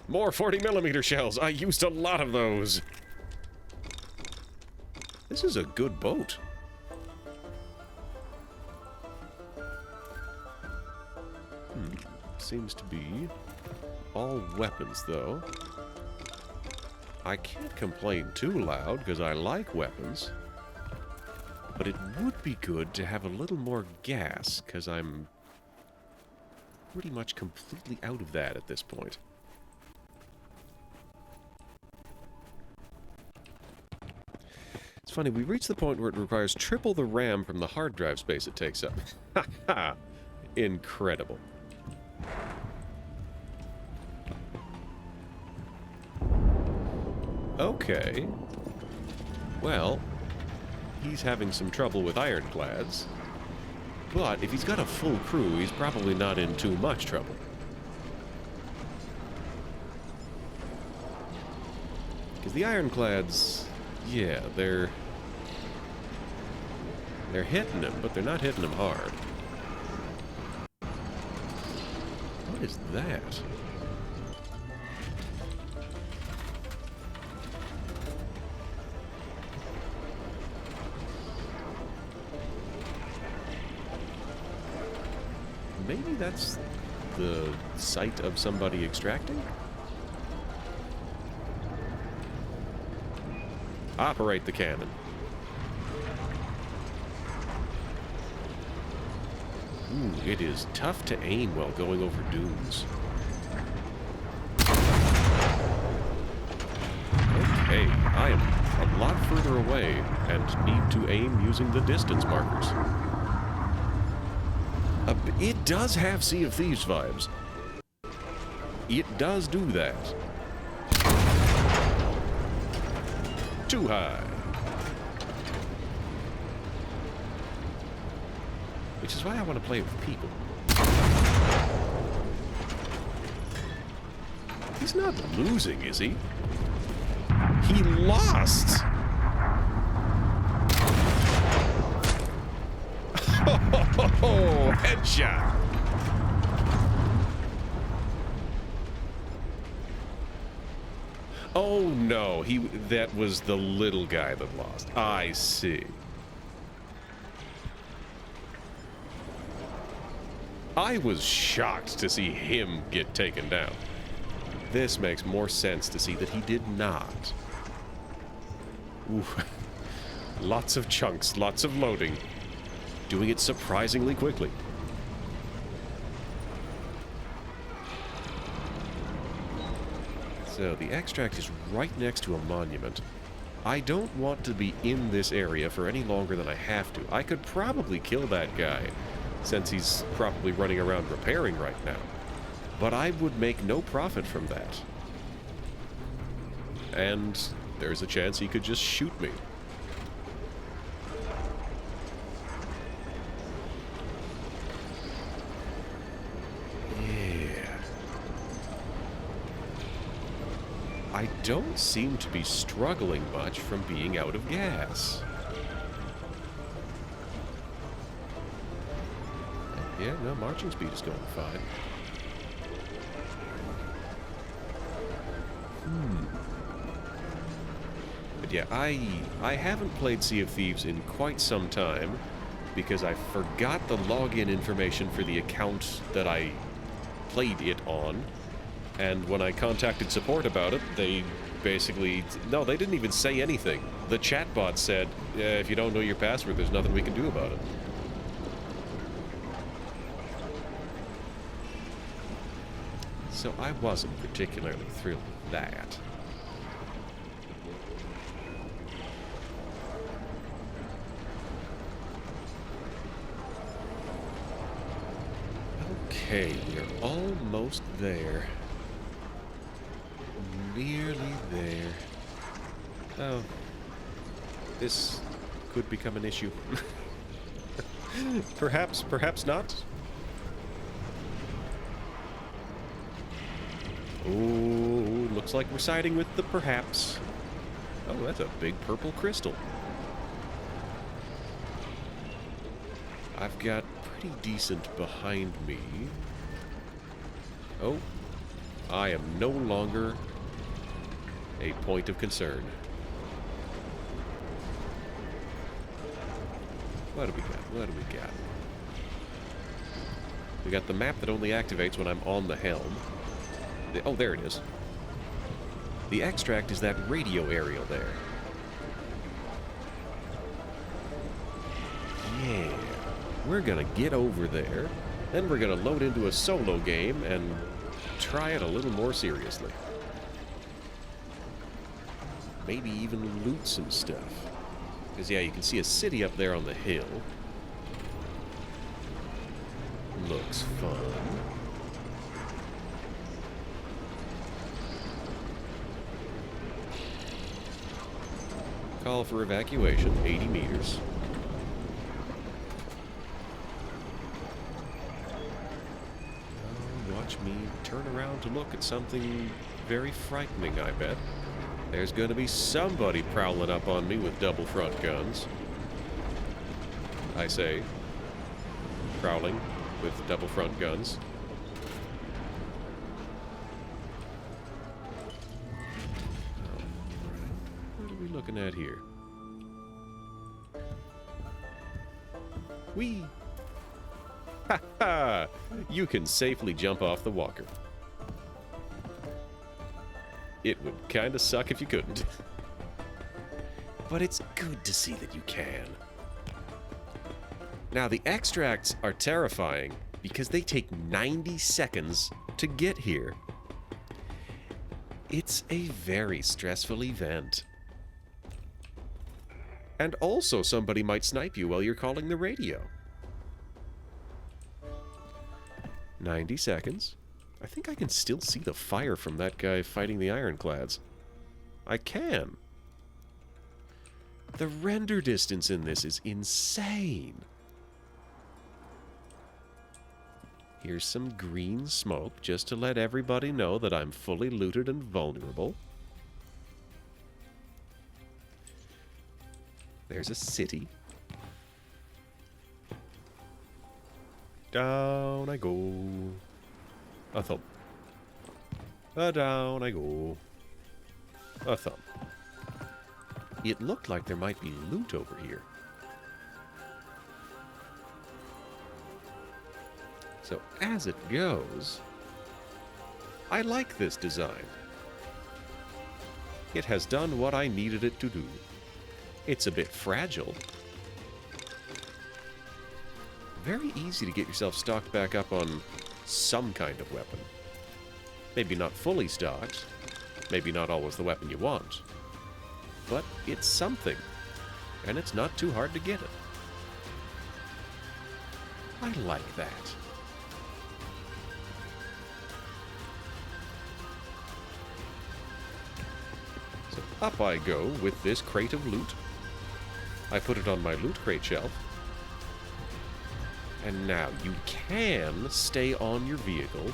More 40mm shells. I used a lot of those. This is a good boat. Seems to be all weapons, though. I can't complain too loud, because I like weapons. But it would be good to have a little more gas, because I'm pretty much completely out of that at this point. It's funny, we reached the point where it requires triple the RAM from the hard drive space it takes up. Ha ha! Incredible. Okay. Well, he's having some trouble with ironclads. But if he's got a full crew, he's probably not in too much trouble. Because the ironclads, yeah, they're hitting him, but they're not hitting him hard. What is that? Maybe that's the site of somebody extracting? Operate the cannon. Ooh, it is tough to aim while going over dunes. Okay, I am a lot further away and need to aim using the distance markers. It does have Sea of Thieves vibes. It does do that. Too high. Which is why I want to play with people. He's not losing, is he? He lost! Oh, headshot! Oh no, that was the little guy that lost. I see. I was shocked to see him get taken down. This makes more sense to see that he did not. Ooh. Lots of chunks, lots of loading. Doing it surprisingly quickly. So, the extract is right next to a monument. I don't want to be in this area for any longer than I have to. I could probably kill that guy, since he's probably running around repairing right now. But I would make no profit from that. And there's a chance he could just shoot me. I don't seem to be struggling much from being out of gas. Yeah, no, marching speed is going fine. But yeah, I haven't played Sea of Thieves in quite some time because I forgot the login information for the account that I played it on. And when I contacted support about it, they basically... No, they didn't even say anything. The chatbot said, if you don't know your password, there's nothing we can do about it. So I wasn't particularly thrilled with that. Okay, we're almost there. Nearly there. Oh. This could become an issue. Perhaps not. Oh, looks like we're siding with the perhaps. Oh, that's a big purple crystal. I've got pretty decent behind me. Oh, I am no longer a point of concern. What do we got? What do we got? We got the map that only activates when I'm on the helm. Oh, there it is. The extract is that radio aerial there. Yeah. We're gonna get over there. Then we're gonna load into a solo game and try it a little more seriously. Maybe even loot some stuff. Because, yeah, you can see a city up there on the hill. Looks fun. Call for evacuation, 80 meters. Watch me turn around to look at something very frightening, I bet. There's going to be somebody prowling up on me with double front guns. I say, prowling with double front guns. What are we looking at here? Whee! Ha ha! You can safely jump off the walker. It would kinda suck if you couldn't. But it's good to see that you can. Now, the extracts are terrifying because they take 90 seconds to get here. It's a very stressful event. And also, somebody might snipe you while you're calling the radio. 90 seconds. I think I can still see the fire from that guy fighting the ironclads. I can. The render distance in this is insane. Here's some green smoke just to let everybody know that I'm fully looted and vulnerable. There's a city. Down I go. A thump. Down I go. A thump. It looked like there might be loot over here. So as it goes, I like this design. It has done what I needed it to do. It's a bit fragile. Very easy to get yourself stocked back up on some kind of weapon. Maybe not fully stocked. Maybe not always the weapon you want. But it's something. And it's not too hard to get it. I like that. So up I go with this crate of loot. I put it on my loot crate shelf. And now you can stay on your vehicle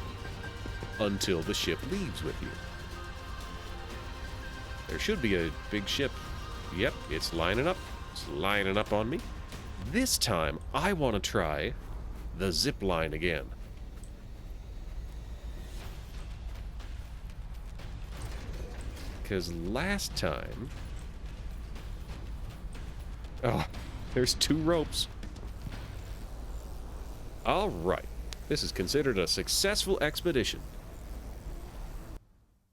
until the ship leaves with you. There should be a big ship. Yep, it's lining up. It's lining up on me. This time, I want to try the zip line again. Because last time... Oh, there's 2 ropes. Alright, this is considered a successful expedition.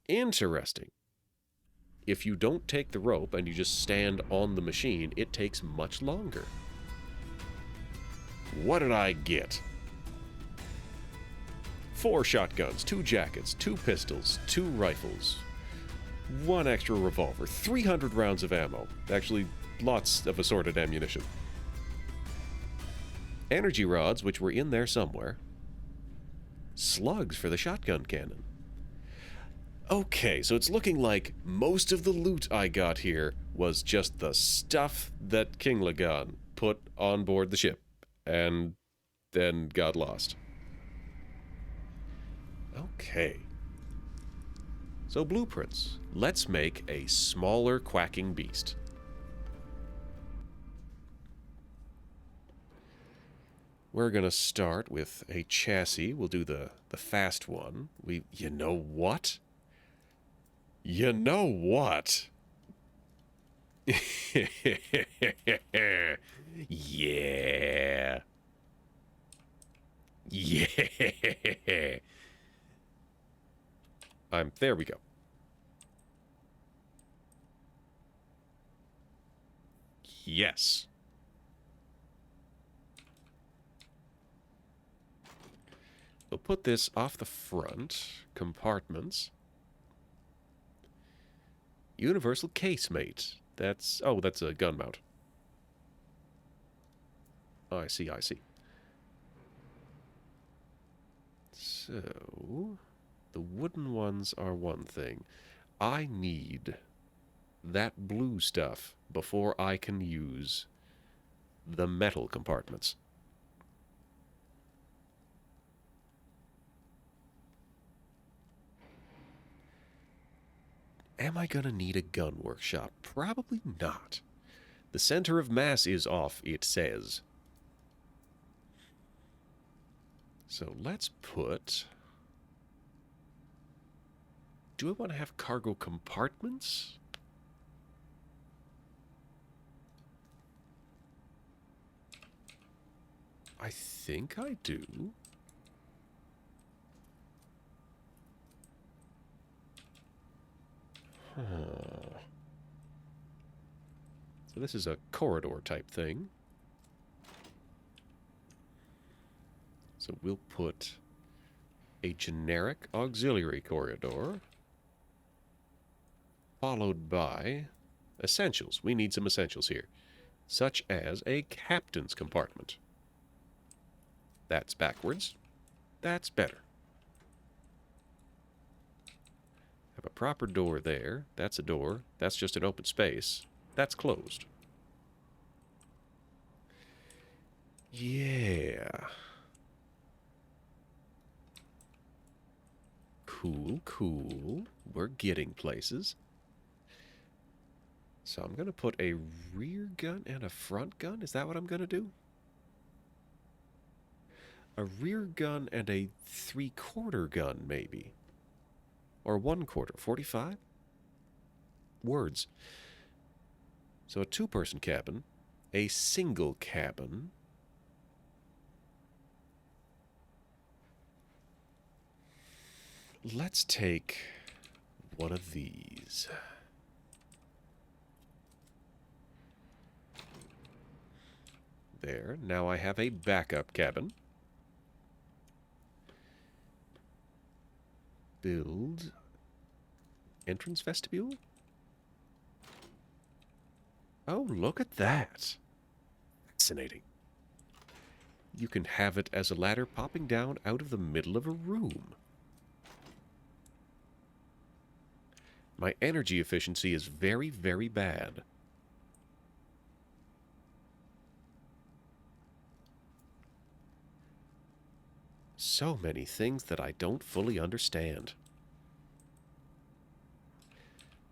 Interesting. If you don't take the rope and you just stand on the machine, it takes much longer. What did I get? 4 shotguns, 2 jackets, 2 pistols, 2 rifles, 1 extra revolver, 300 rounds of ammo. Actually, lots of assorted ammunition. Energy rods, which were in there somewhere. Slugs for the shotgun cannon. Okay, so it's looking like most of the loot I got here was just the stuff that King Lagan put on board the ship and then got lost. Okay. So blueprints. Let's make a smaller quacking beast. We're gonna start with a chassis. We'll do the fast one. You know what? You know what? Yeah. Yeah. There we go. Yes. We'll put this off the front. Compartments. Universal casemate. That's a gun mount. Oh, I see. So, the wooden ones are one thing. I need that blue stuff before I can use the metal compartments. Am I gonna need a gun workshop? Probably not. The center of mass is off, it says. So let's put... Do I want to have cargo compartments? I think I do. Huh. So this is a corridor type thing. So we'll put a generic auxiliary corridor, followed by essentials. We need some essentials here, such as a captain's compartment. That's backwards. That's better. Have a proper door there. That's a door. That's just an open space. That's closed. Yeah. Cool. We're getting places. So I'm going to put a rear gun and a front gun. Is that what I'm going to do? A rear gun and a 3/4 gun, maybe. Or 1/4. 45? Words. So a 2-person cabin. A single cabin. Let's take one of these. There. Now I have a backup cabin. Build entrance vestibule. Oh, look at that. Fascinating. You can have it as a ladder popping down out of the middle of a room. My energy efficiency is very, very bad. So many things that I don't fully understand.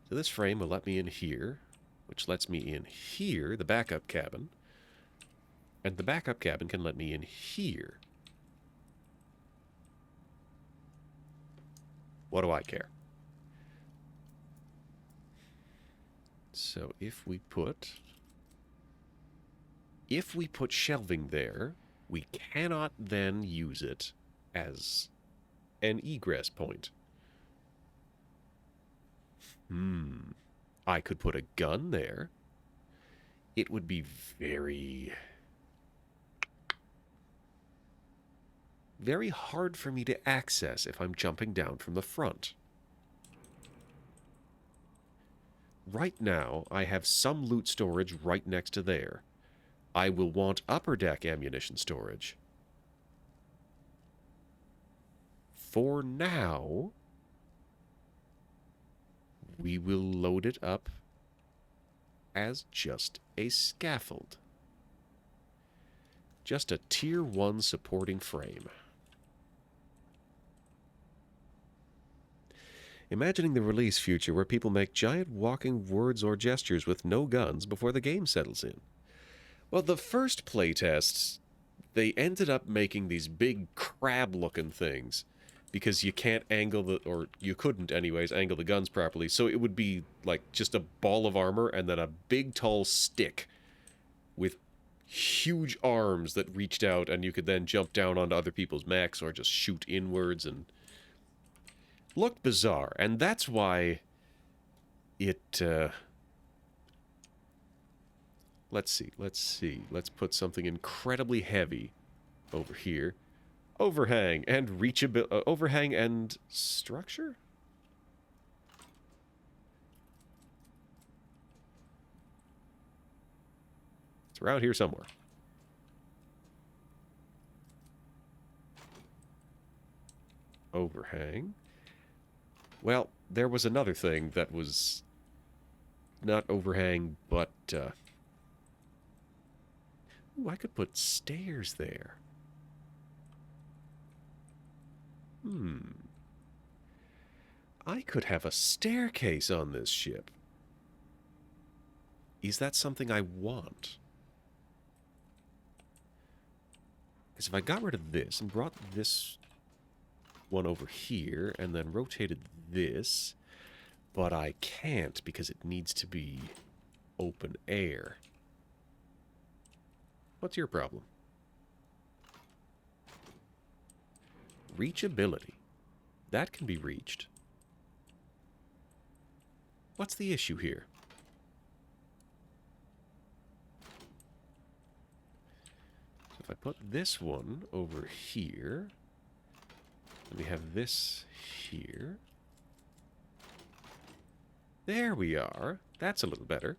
So this frame will let me in here, which lets me in here, the backup cabin. And the backup cabin can let me in here. What do I care? So if we put shelving there, we cannot then use it as an egress point. I could put a gun there. It would be very, very hard for me to access if I'm jumping down from the front. Right now, I have some loot storage right next to there. I will want upper deck ammunition storage. For now, we will load it up as just a scaffold. Just a tier 1 supporting frame. Imagining the release future where people make giant walking words or gestures with no guns before the game settles in. Well, the first playtests, they ended up making these big crab-looking things. because you can't angle the, or you couldn't anyways, angle the guns properly. So it would be like just a ball of armor and then a big tall stick with huge arms that reached out, and you could then jump down onto other people's mechs or just shoot inwards, and looked bizarre. And that's why it, let's see. Let's put something incredibly heavy over here. Overhang and reachability, overhang and structure? It's around here somewhere. Overhang. Well, there was another thing that was not overhang, but, ooh, I could put stairs there. I could have a staircase on this ship. Is that something I want? Because if I got rid of this and brought this one over here and then rotated this, but I can't because it needs to be open air. What's your problem? Reachability. That can be reached. What's the issue here? So if I put this one over here, and we have this here. There we are. That's a little better.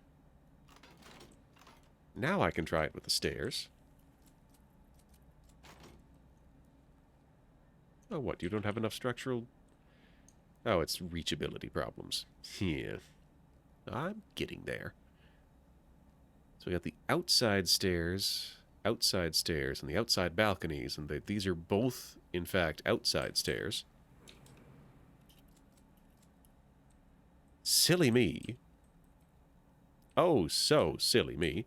Now I can try it with the stairs. Oh, what? You don't have enough structural... Oh, it's reachability problems. Yeah. I'm getting there. So we got the outside stairs, and the outside balconies, and these are both, in fact, outside stairs. Silly me. Oh, so silly me.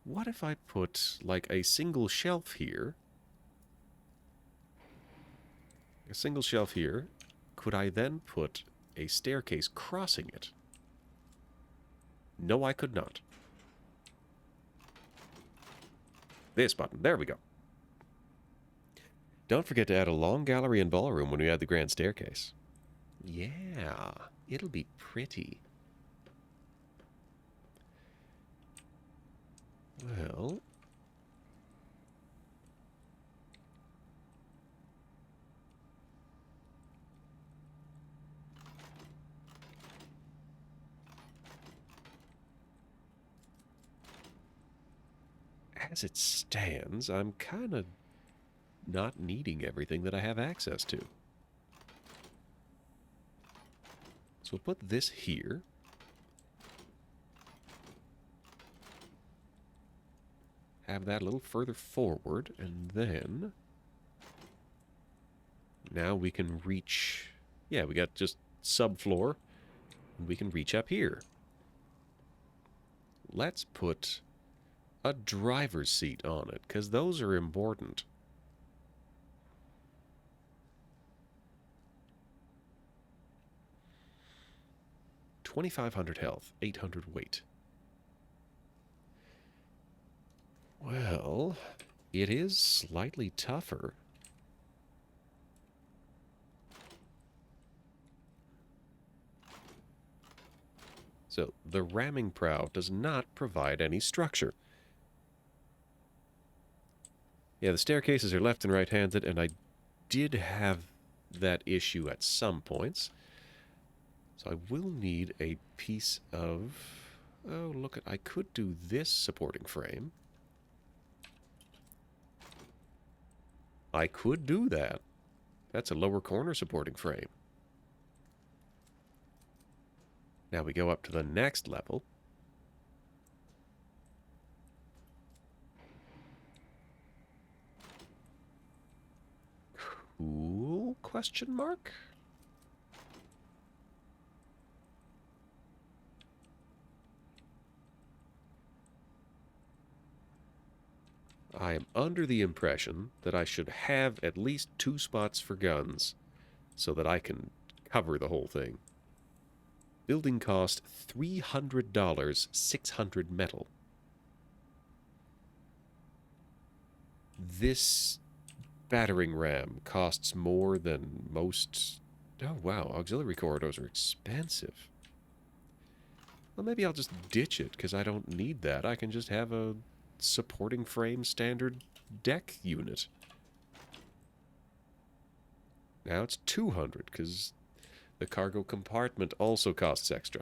What if I put, like, a single shelf here? A single shelf here. Could I then put a staircase crossing it? No, I could not. This button. There we go. Don't forget to add a long gallery and ballroom when we add the grand staircase. Yeah, it'll be pretty. Well... as it stands, I'm kind of not needing everything that I have access to. So we'll put this here. Have that a little further forward, and then... now we can reach... yeah, we got just subfloor, and we can reach up here. Let's put a driver's seat on it, because those are important. $2,500 health, 800 weight. Well, it is slightly tougher. So, the ramming prow does not provide any structure. Yeah, the staircases are left and right-handed, and I did have that issue at some points. So I will need a piece of... oh, look, I could do this supporting frame. I could do that. That's a lower corner supporting frame. Now we go up to the next level. Cool? Question mark? I am under the impression that I should have at least 2 spots for guns so that I can cover the whole thing. Building cost $300, 600 metal. This battering ram costs more than most... Oh, wow. Auxiliary corridors are expensive. Well, maybe I'll just ditch it, because I don't need that. I can just have a supporting frame standard deck unit. Now it's 200, because the cargo compartment also costs extra.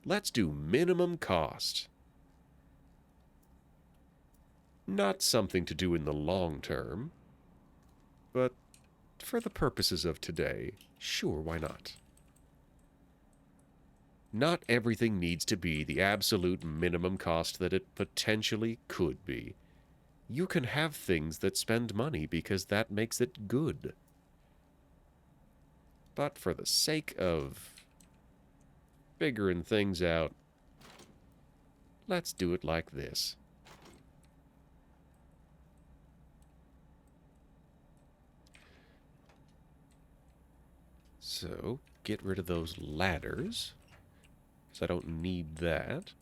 Let's do minimum cost. Not something to do in the long term, but for the purposes of today, sure, why not? Not everything needs to be the absolute minimum cost that it potentially could be. You can have things that spend money because that makes it good. But for the sake of figuring things out, let's do it like this. So, get rid of those ladders, because I don't need that.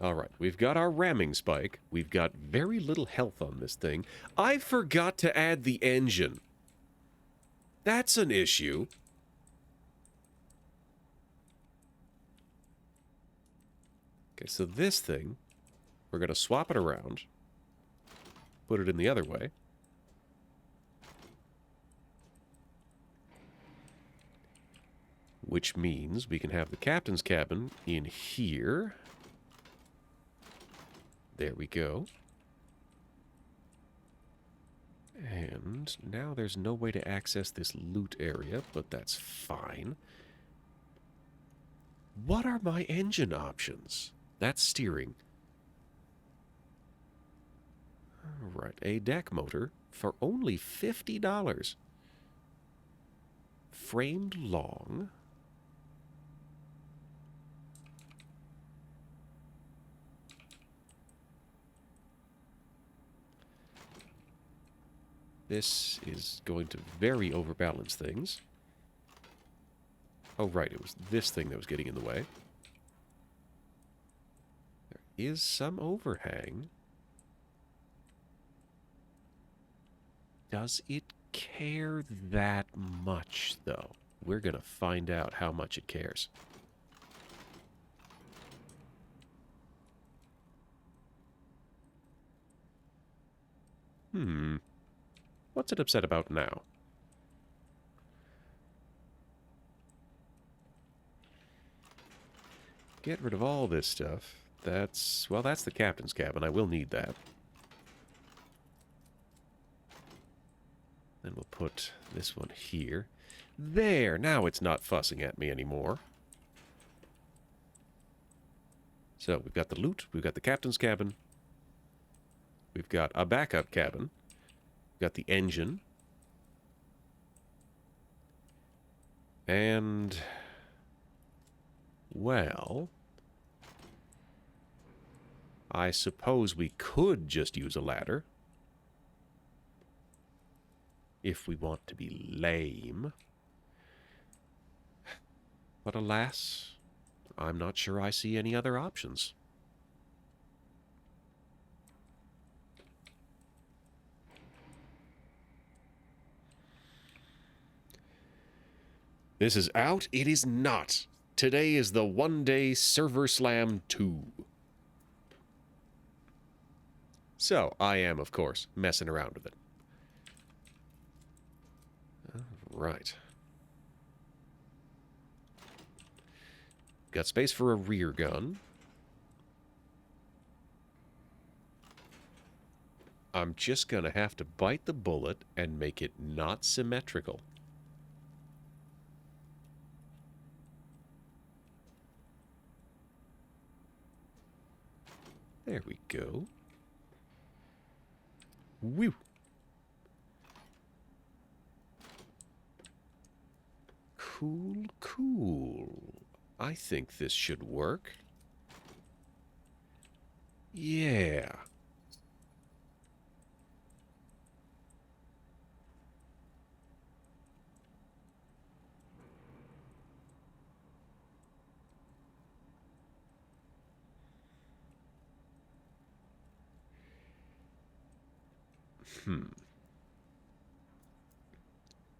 Alright, we've got our ramming spike. We've got very little health on this thing. I forgot to add the engine. That's an issue. Okay, so this thing, we're going to swap it around. Put it in the other way. Which means we can have the captain's cabin in here. There we go. And now there's no way to access this loot area, but that's fine. What are my engine options? That's steering. Alright, a deck motor for only $50. Framed long. This is going to very overbalance things. Oh, right, it was this thing that was getting in the way. There is some overhang. Does it care that much, though? We're going to find out how much it cares. What's it upset about now? Get rid of all this stuff. That's... well, that's the captain's cabin. I will need that. Then we'll put this one here. There! Now it's not fussing at me anymore. So, we've got the loot. We've got the captain's cabin. We've got a backup cabin. We've got the engine. And... well... I suppose we could just use a ladder. If we want to be lame. But alas, I'm not sure I see any other options. This is out? It is not. Today is the one-day Server Slam 2. So, I am, of course, messing around with it. Right. Got space for a rear gun. I'm just gonna have to bite the bullet and make it not symmetrical. There we go. Whew. Cool, cool. I think this should work. Yeah.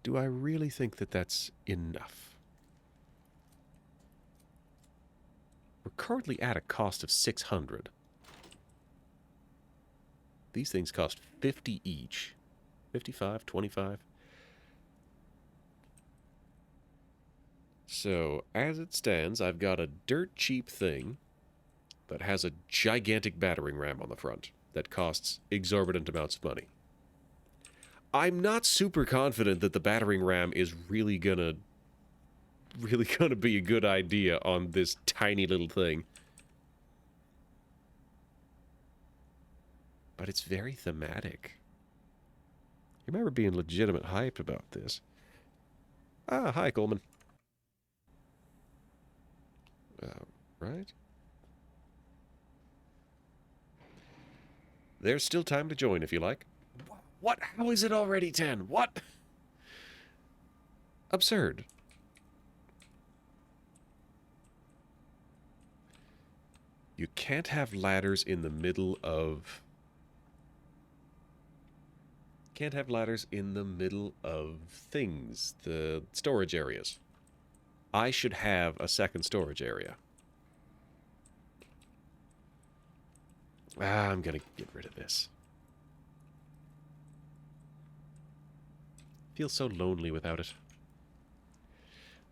Do I really think that that's enough? We're currently at a cost of 600. These things cost 50 each. 55, 25. So, as it stands, I've got a dirt cheap thing that has a gigantic battering ram on the front that costs exorbitant amounts of money. I'm not super confident that the battering ram is really gonna be a good idea on this tiny little thing. But it's very thematic. You remember being legitimate hyped about this. Ah, hi, Coleman. Right? There's still time to join if you like. What? How is it already 10? What? Absurd. You can't have ladders in the middle of... Can't have ladders in the middle of things, the storage areas. I should have a second storage area. I'm gonna get rid of this. Feels so lonely without it.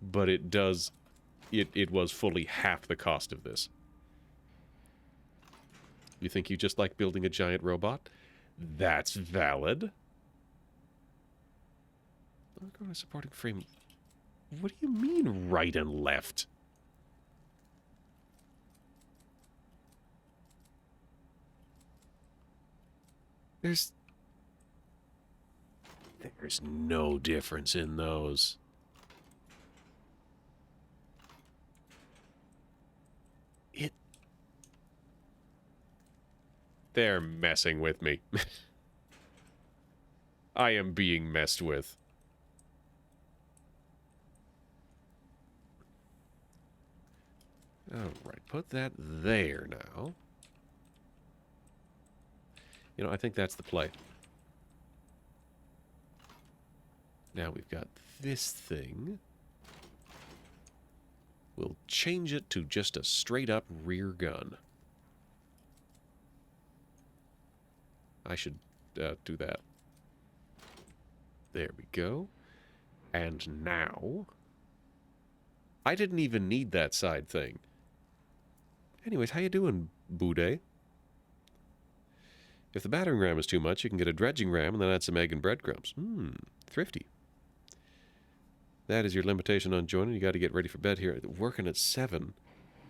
But it does... It was fully half the cost of this. You think you just like building a giant robot? That's valid. Look on a supporting frame. What do you mean right and left? There's no difference in those. They're messing with me. I am being messed with. Alright, put that there now. You know, I think that's the play. Now we've got this thing. We'll change it to just a straight-up rear gun. I should do that. There we go. And now... I didn't even need that side thing. Anyways, how you doing, Boudet? If the battering ram is too much, you can get a dredging ram and then add some egg and breadcrumbs. Thrifty. That is your limitation on joining. You got to get ready for bed here. Working at 7.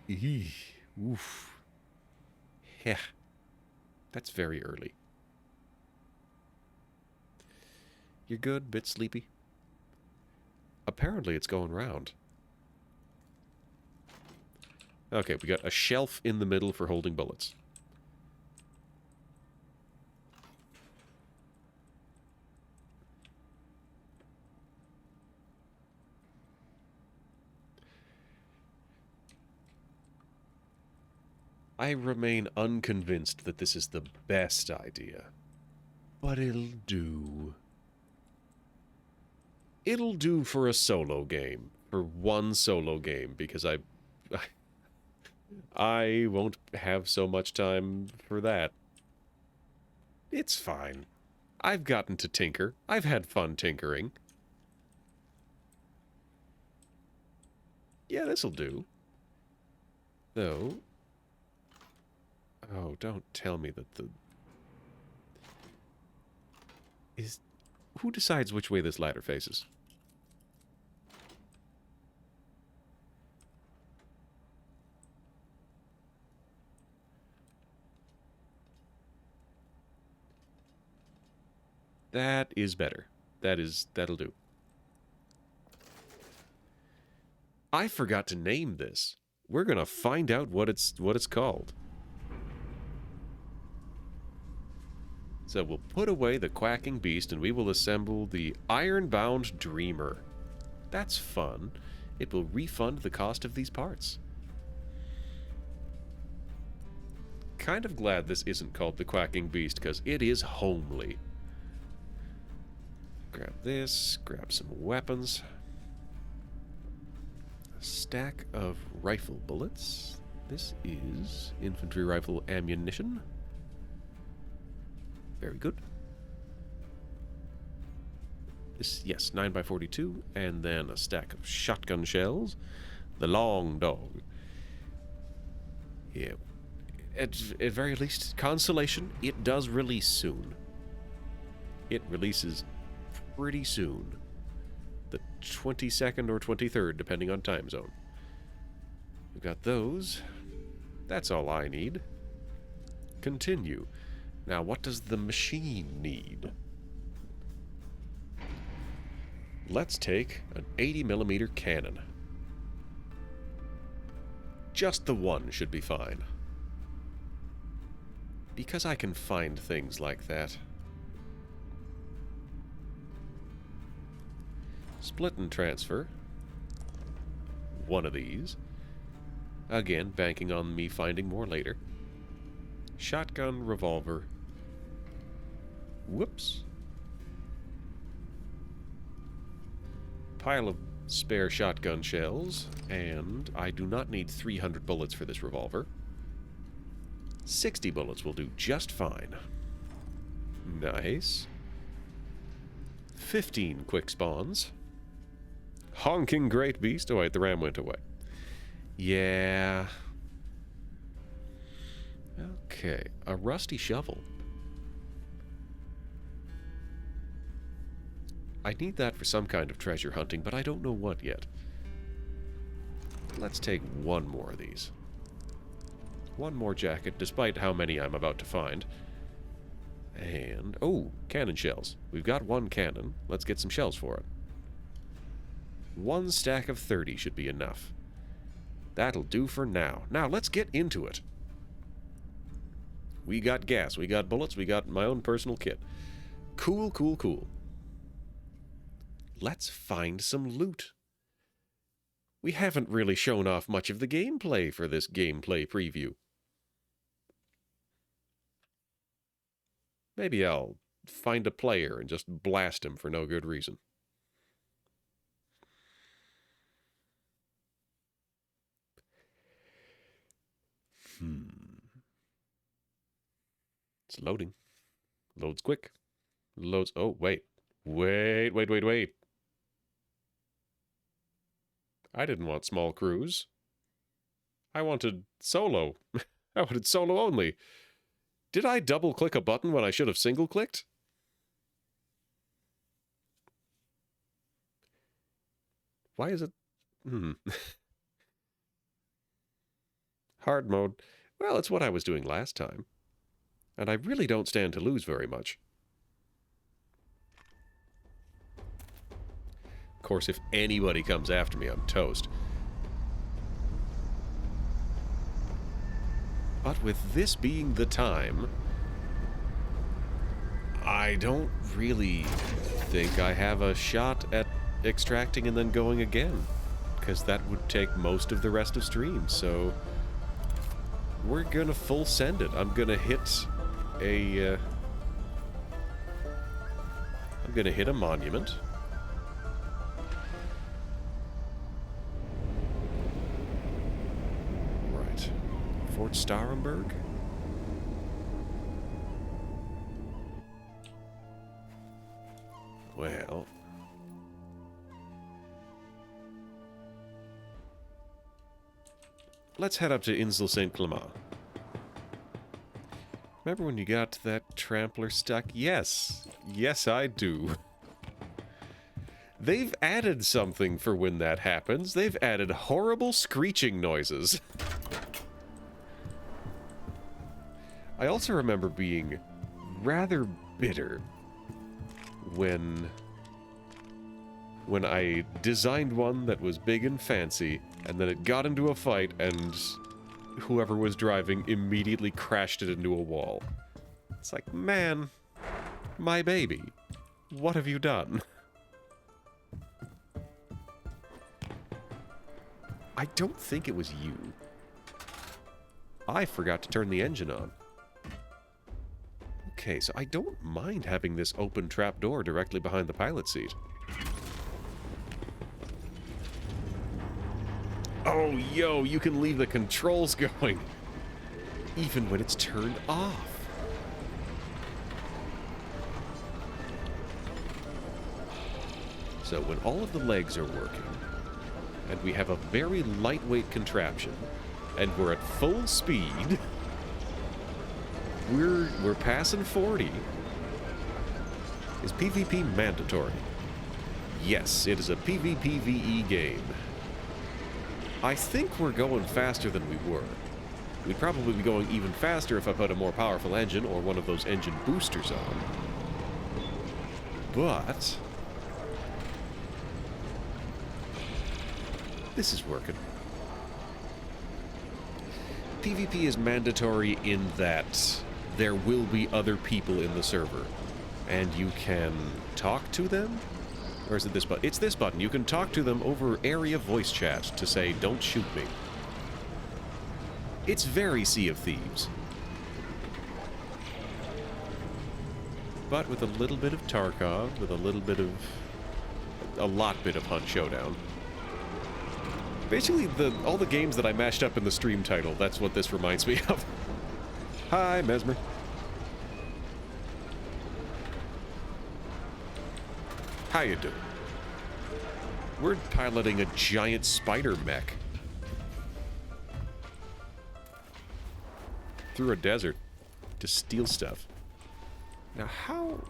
Eee. Oof. Yeah. That's very early. You're good? Bit sleepy? Apparently it's going round. Okay, we got a shelf in the middle for holding bullets. I remain unconvinced that this is the best idea. But it'll do. It'll do for a solo game. For one solo game, because I won't have so much time for that. It's fine. I've gotten to tinker. I've had fun tinkering. Yeah, this'll do. Though... Oh, don't tell me that the... Who decides which way this ladder faces? That is better. That'll do. I forgot to name this. We're gonna find out what it's called. So we'll put away the quacking beast and we will assemble the iron-bound dreamer. That's fun. It will refund the cost of these parts. Kind of glad this isn't called the quacking beast because it is homely. Grab this, grab some weapons. A stack of rifle bullets. This is infantry rifle ammunition. Very good. This, yes, 9x42, and then a stack of shotgun shells. The long dog. Yeah. At very least, consolation, it does release soon. It releases pretty soon. The 22nd or 23rd, depending on time zone. We've got those. That's all I need. Continue. Now, what does the machine need? Let's take an 80mm cannon. Just the one should be fine. Because I can find things like that. Split and transfer. One of these. Again, banking on me finding more later. Shotgun, revolver. Whoops. Pile of spare shotgun shells, and I do not need 300 bullets for this revolver. 60 bullets will do just fine. Nice. 15 quick spawns. Honking great beast. Oh wait, the ram went away. Yeah. Okay, a rusty shovel. I need that for some kind of treasure hunting, but I don't know what yet. Let's take one more of these. One more jacket, despite how many I'm about to find. And, oh, cannon shells. We've got one cannon. Let's get some shells for it. One stack of 30 should be enough. That'll do for now. Now, let's get into it. We got gas, we got bullets, we got my own personal kit. Cool, cool, cool. Let's find some loot. We haven't really shown off much of the gameplay for this gameplay preview. Maybe I'll find a player and just blast him for no good reason. It's loading. Loads quick. Loads... Oh, wait. Wait. I didn't want small crews. I wanted solo. I wanted solo only. Did I double-click a button when I should have single-clicked? Why is it... Hard mode. Well, it's what I was doing last time. And I really don't stand to lose very much. Of course, if anybody comes after me, I'm toast. But with this being the time, I don't really think I have a shot at extracting and then going again. Because that would take most of the rest of stream, so... We're gonna full send it. I'm gonna hit a... I'm gonna hit a monument. Right. Fort Starenburg? Well... Let's head up to Insel St. Clement. Remember when you got that trampler stuck? Yes. Yes, I do. They've added something for when that happens. They've added horrible screeching noises. I also remember being rather bitter when when I designed one that was big and fancy, and then it got into a fight, and whoever was driving immediately crashed it into a wall. It's like, man, my baby, what have you done? I don't think it was you. I forgot to turn the engine on. Okay, so I don't mind having this open trap door directly behind the pilot seat. Oh, yo, you can leave the controls going, even when it's turned off. So when all of the legs are working, and we have a very lightweight contraption, and we're at full speed, we're passing 40. Is PvP mandatory? Yes, it is a PvPvE game. I think we're going faster than we were. We'd probably be going even faster if I put a more powerful engine or one of those engine boosters on. But this is working. PvP is mandatory in that there will be other people in the server, and you can talk to them? Or is it this button? It's this button. You can talk to them over area voice chat to say, don't shoot me. It's very Sea of Thieves. But with a little bit of Tarkov, with a little bit of... a lot bit of Hunt Showdown. Basically, all the games that I mashed up in the stream title, that's what this reminds me of. Hi, Mesmer. How you doing? We're piloting a giant spider mech through a desert to steal stuff. Now how?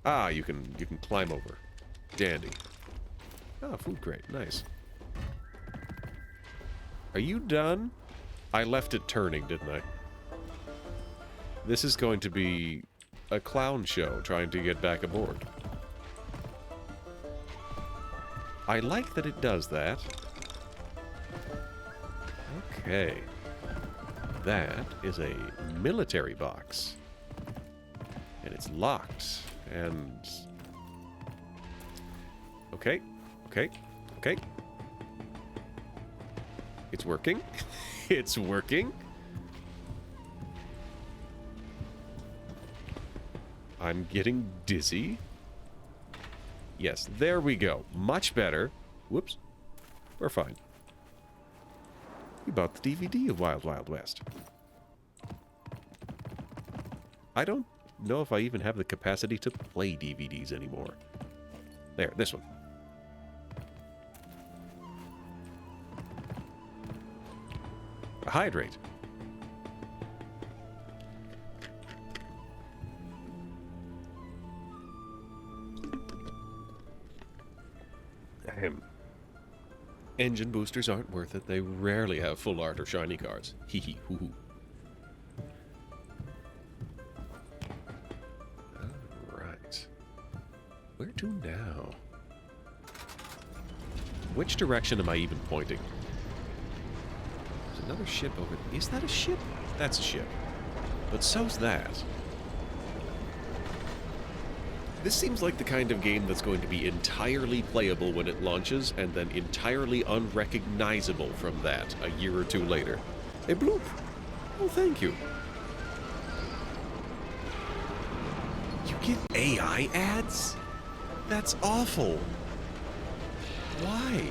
Ah, you can climb over. Dandy. Ah, food crate. Nice. Are you done? I left it turning, didn't I? This is going to be a clown show trying to get back aboard. I like that it does that. Okay. That is a military box. And it's locked. And... Okay. Okay. Okay. It's working. It's working. I'm getting dizzy. Yes, there we go. Much better. Whoops. We're fine. We bought the DVD of Wild Wild West. I don't know if I even have the capacity to play DVDs anymore. There, this one. Hydrate. Ahem. Engine boosters aren't worth it. They rarely have full art or shiny cards. Hee hee hoo hoo. Alright. Where to now? Which direction am I even pointing? There's another ship over there. Is that a ship? That's a ship. But so's that. This seems like the kind of game that's going to be entirely playable when it launches, and then entirely unrecognizable from that a year or two later. A bloop! Oh, thank you. You get AI ads? That's awful. Why?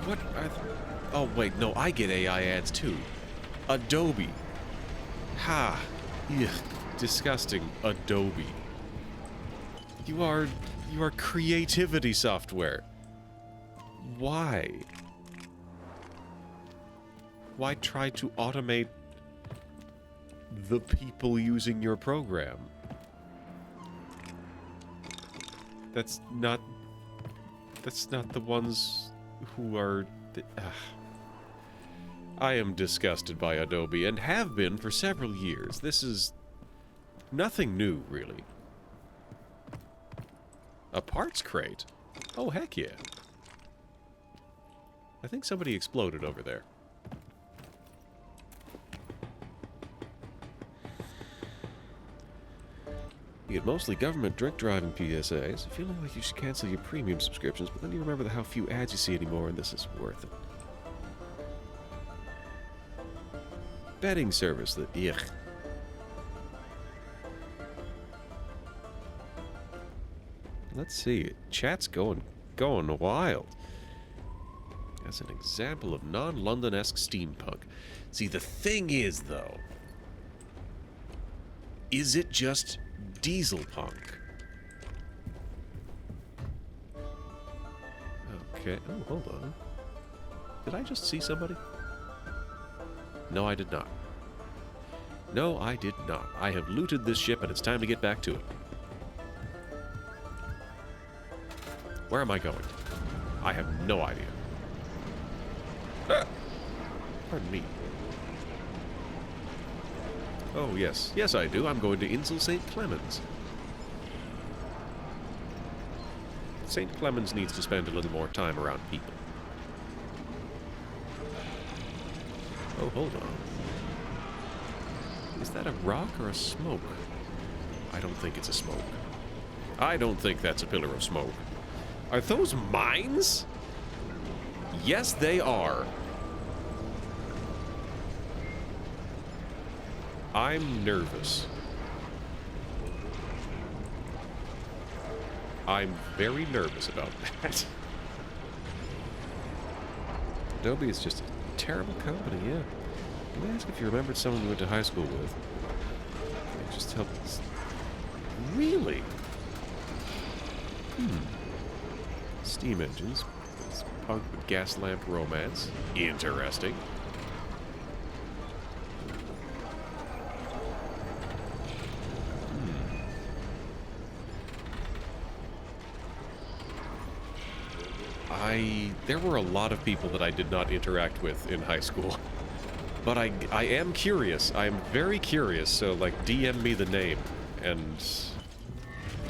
What are oh, wait, no, I get AI ads too. Adobe. Ha. Ugh, disgusting. Adobe. You are creativity software. Why? Why try to automate the people using your program? That's not the ones who are... I am disgusted by Adobe, and have been for several years. This is nothing new, really. A parts crate? Oh, heck yeah. I think somebody exploded over there. You get mostly government drink driving PSAs, feeling like you should cancel your premium subscriptions, but then you remember how few ads you see anymore, and this is worth it. Betting service that, ugh. Let's see, chat's going wild. That's an example of non-London-esque steampunk. See, the thing is, though, is it just diesel punk? Okay. Oh, hold on. Did I just see somebody? No, I did not. No, I did not. I have looted this ship, and it's time to get back to it. Where am I going? I have no idea. Ah! Pardon me. Oh, yes. Yes, I do. I'm going to Insel St. Clemens. St. Clemens needs to spend a little more time around people. Oh, hold on. Is that a rock or a smoke? I don't think it's a smoke. I don't think that's a pillar of smoke. Are those mines? Yes, they are. I'm nervous. I'm very nervous about that. Adobe is just a terrible company, yeah. Let me ask if you remembered someone you went to high school with. It just helped us. Really? Steam engines. It's punk with gas lamp romance. Interesting. There were a lot of people that I did not interact with in high school. But I am curious. I am very curious, so, like, DM me the name, and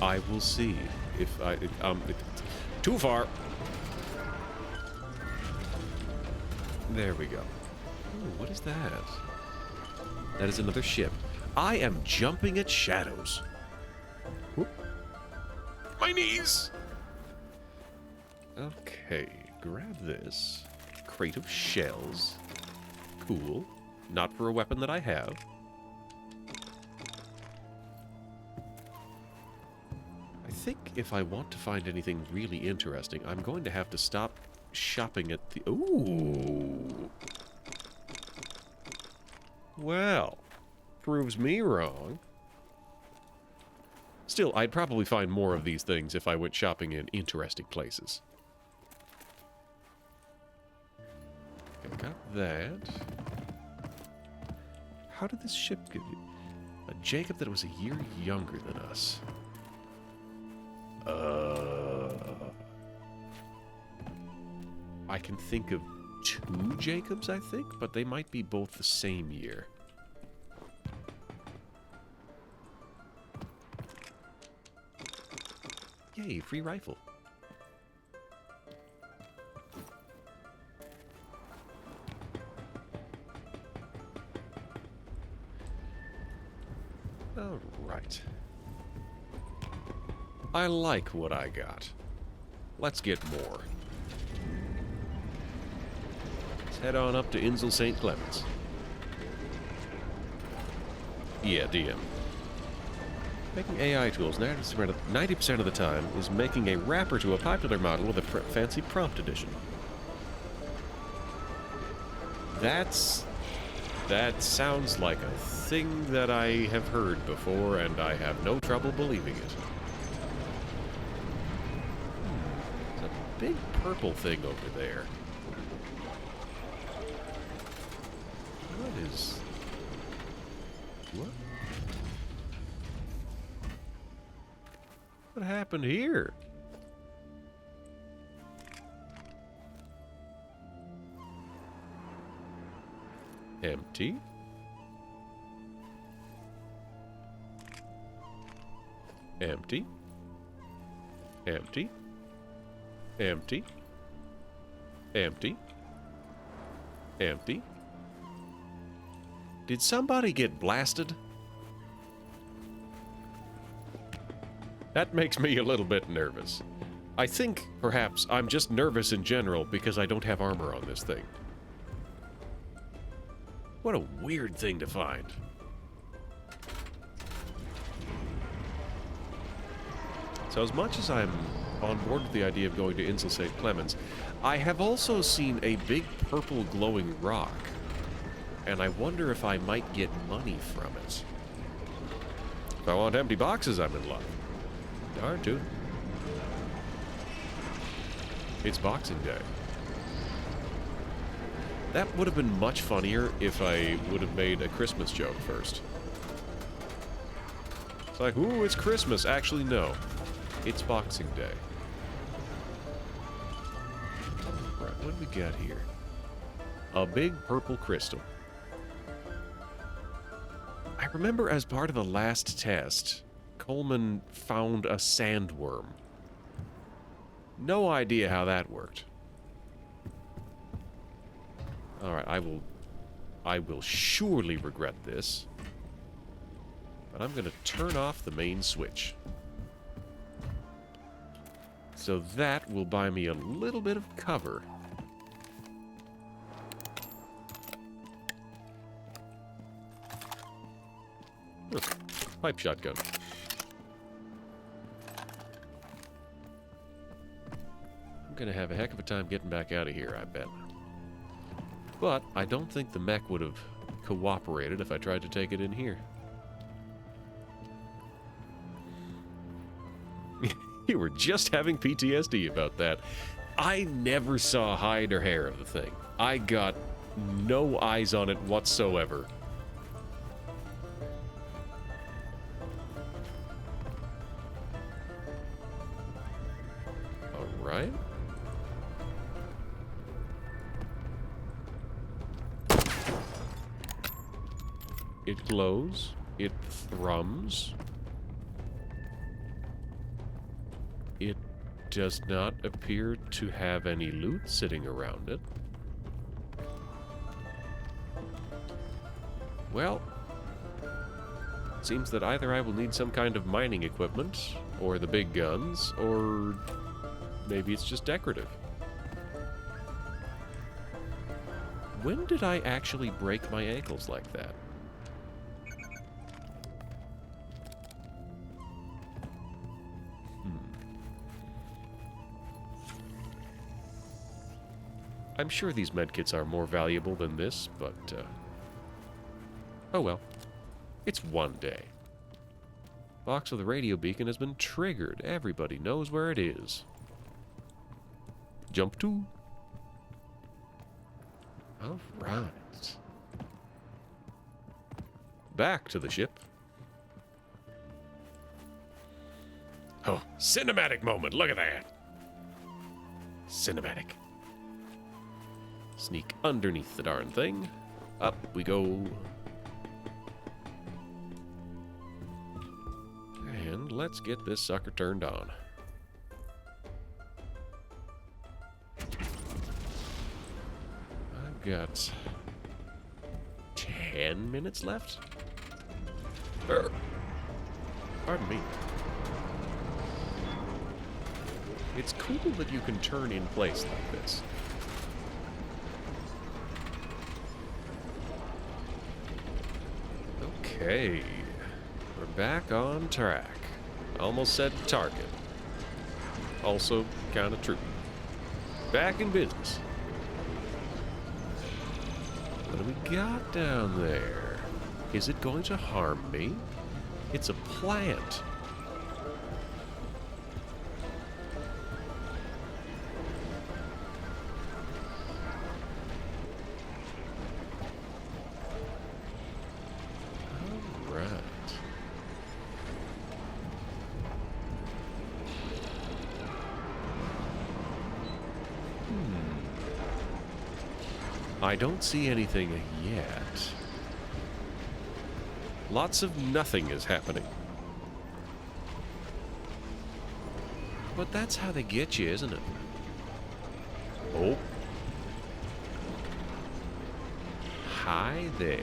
I will see if too far. There we go. Ooh, what is that? That is another ship. I am jumping at shadows. Whoop. My knees! Okay, grab this. Crate of shells. Cool. Not for a weapon that I have. I think if I want to find anything really interesting, I'm going to have to stop shopping at the... Ooh! Well, proves me wrong. Still, I'd probably find more of these things if I went shopping in interesting places. Okay, got that. How did this ship get... A Jacob that was a year younger than us. I can think of 2 Jacobs, I think, but they might be both the same year. Yay, free rifle. All right. I like what I got. Let's get more. Let's head on up to Insel St. Clemens. Yeah, DM. Making AI tools 90% of the time is making a wrapper to a popular model with a fancy prompt addition. That sounds like a thing that I have heard before, and I have no trouble believing it. There's a big purple thing over there. What is... What? What happened here? Empty. Empty. Empty. Empty. Empty. Empty. Did somebody get blasted? That makes me a little bit nervous. I think, perhaps, I'm just nervous in general because I don't have armor on this thing. What a weird thing to find. So as much as I'm on board with the idea of going to Insel St. Clemens, I have also seen a big purple glowing rock, and I wonder if I might get money from it. If I want empty boxes, I'm in luck. Darn tootin'. It's Boxing Day. That would have been much funnier if I would have made a Christmas joke first. It's like, ooh, it's Christmas. Actually, no. It's Boxing Day. Right, what do we got here? A big purple crystal. I remember as part of the last test, Coleman found a sandworm. No idea how that worked. Alright, I will surely regret this. But I'm gonna turn off the main switch. So that will buy me a little bit of cover. Pipe shotgun. I'm gonna have a heck of a time getting back out of here, I bet. But I don't think the mech would have cooperated if I tried to take it in here. You were just having PTSD about that. I never saw hide or hair of the thing. I got no eyes on it whatsoever. Alright. It glows. It thrums. It does not appear to have any loot sitting around it. Well, it seems that either I will need some kind of mining equipment, or the big guns, or maybe it's just decorative. When did I actually break my ankles like that? I'm sure these medkits are more valuable than this, but, oh well. It's one day. Box with the radio beacon has been triggered. Everybody knows where it is. Jump to. Alright. Back to the ship. Oh, cinematic moment. Look at that. Cinematic. Sneak underneath the darn thing. Up we go. And let's get this sucker turned on. I've got 10 minutes left. Pardon me. It's cool that you can turn in place like this. Okay, we're back on track. Almost said target. Also kind of true. Back in business. What do we got down there? Is it going to harm me? It's a plant. I don't see anything yet. Lots of nothing is happening. But that's how they get you, isn't it? Oh. Hi there.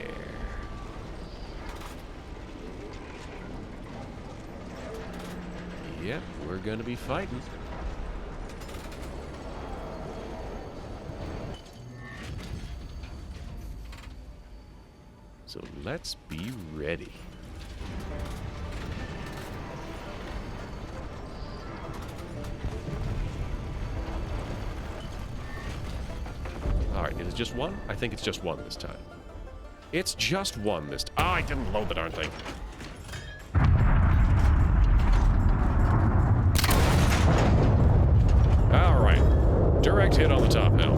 Yep, we're gonna be fighting. So let's be ready. Alright, is it just one? I think it's just one this time. It's just one this time. Ah, I didn't load the darn thing. Alright. Direct hit on the top now.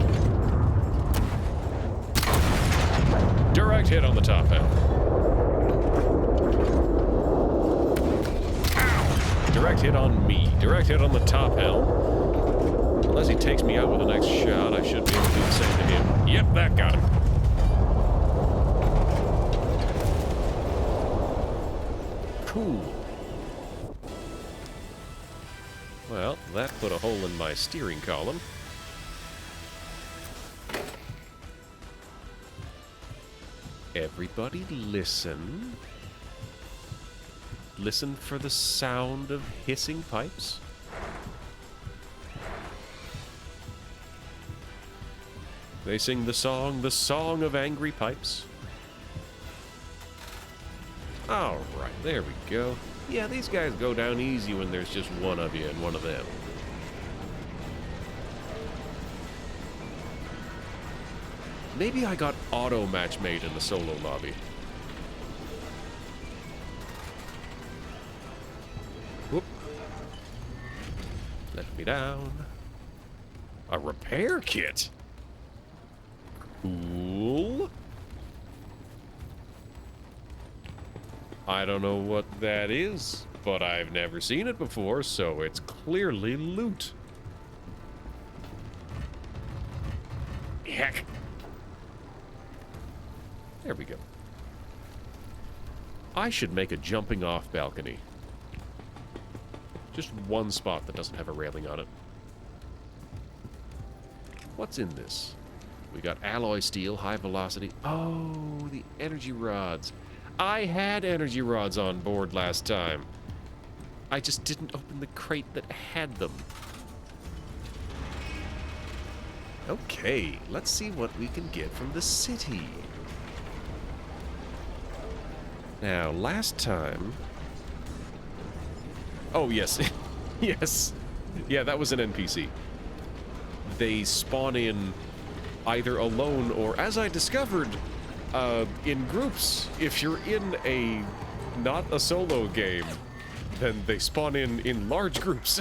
Direct hit on the top now. Ow! Direct hit on me. Direct hit on the top helm. Unless he takes me out with the next shot, I should be able to do the same to him. Yep, that got him. Cool. Well, that put a hole in my steering column. Everybody listen. Listen for the sound of hissing pipes. They sing the song of angry pipes. Alright, there we go. Yeah, these guys go down easy when there's just one of you and one of them. Maybe I got auto match made in the solo lobby. Whoop. Let me down. A repair kit? Cool. I don't know what that is, but I've never seen it before, so it's clearly loot. Heck. There we go. I should make a jumping off balcony. Just one spot that doesn't have a railing on it. What's in this? We got alloy steel, high velocity. Oh, the energy rods. I had energy rods on board last time. I just didn't open the crate that had them. Okay, let's see what we can get from the city. Now, last time... Oh, yes. Yes. Yeah, that was an NPC. They spawn in either alone or, as I discovered, in groups. If you're in a not a solo game, then they spawn in large groups.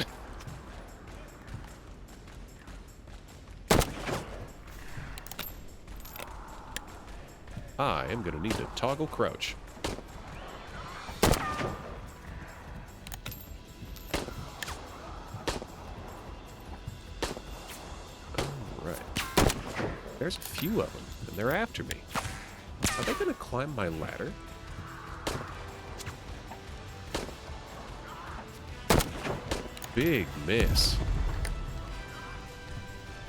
I am gonna need to toggle crouch. There's a few of them, and they're after me. Are they gonna climb my ladder? Big miss.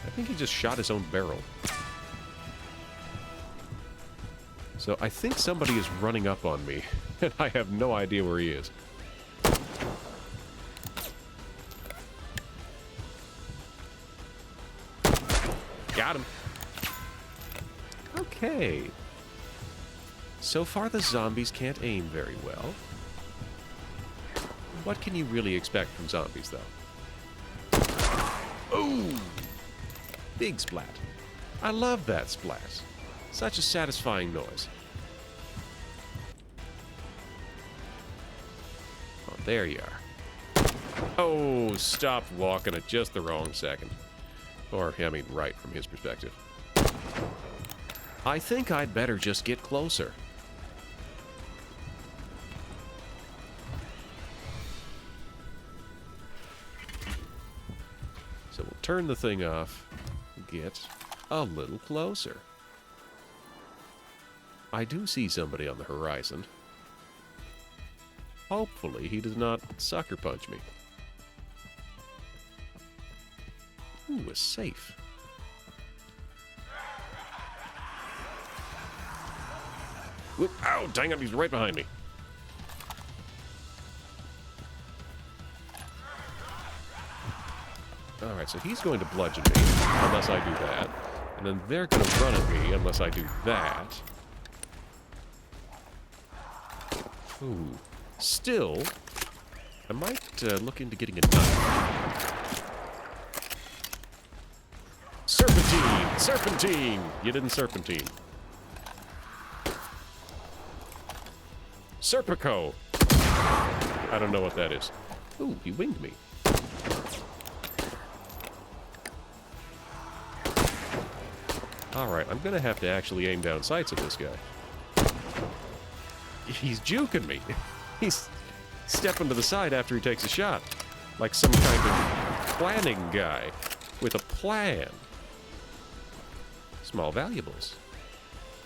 I think he just shot his own barrel. So I think somebody is running up on me, and I have no idea where he is. Got him. Okay. So far the zombies can't aim very well. What can you really expect from zombies, though? Ooh! Big splat. I love that splat. Such a satisfying noise. Oh, there you are. Oh, stopped walking at just the wrong second. Or, I mean, right from his perspective. I think I'd better just get closer. So we'll turn the thing off, get a little closer. I do see somebody on the horizon. Hopefully he does not sucker punch me. Ooh, a safe. Whoop, ow, dang it, he's right behind me. Alright, so he's going to bludgeon me, unless I do that. And then they're going to run at me, unless I do that. Ooh. Still, I might look into getting a knife. Serpentine! Serpentine! You didn't serpentine. Serpico! I don't know what that is. Ooh, he winged me. Alright, I'm gonna have to actually aim down sights at this guy. He's juking me. He's stepping to the side after he takes a shot. Like some kind of planning guy with a plan. Small valuables.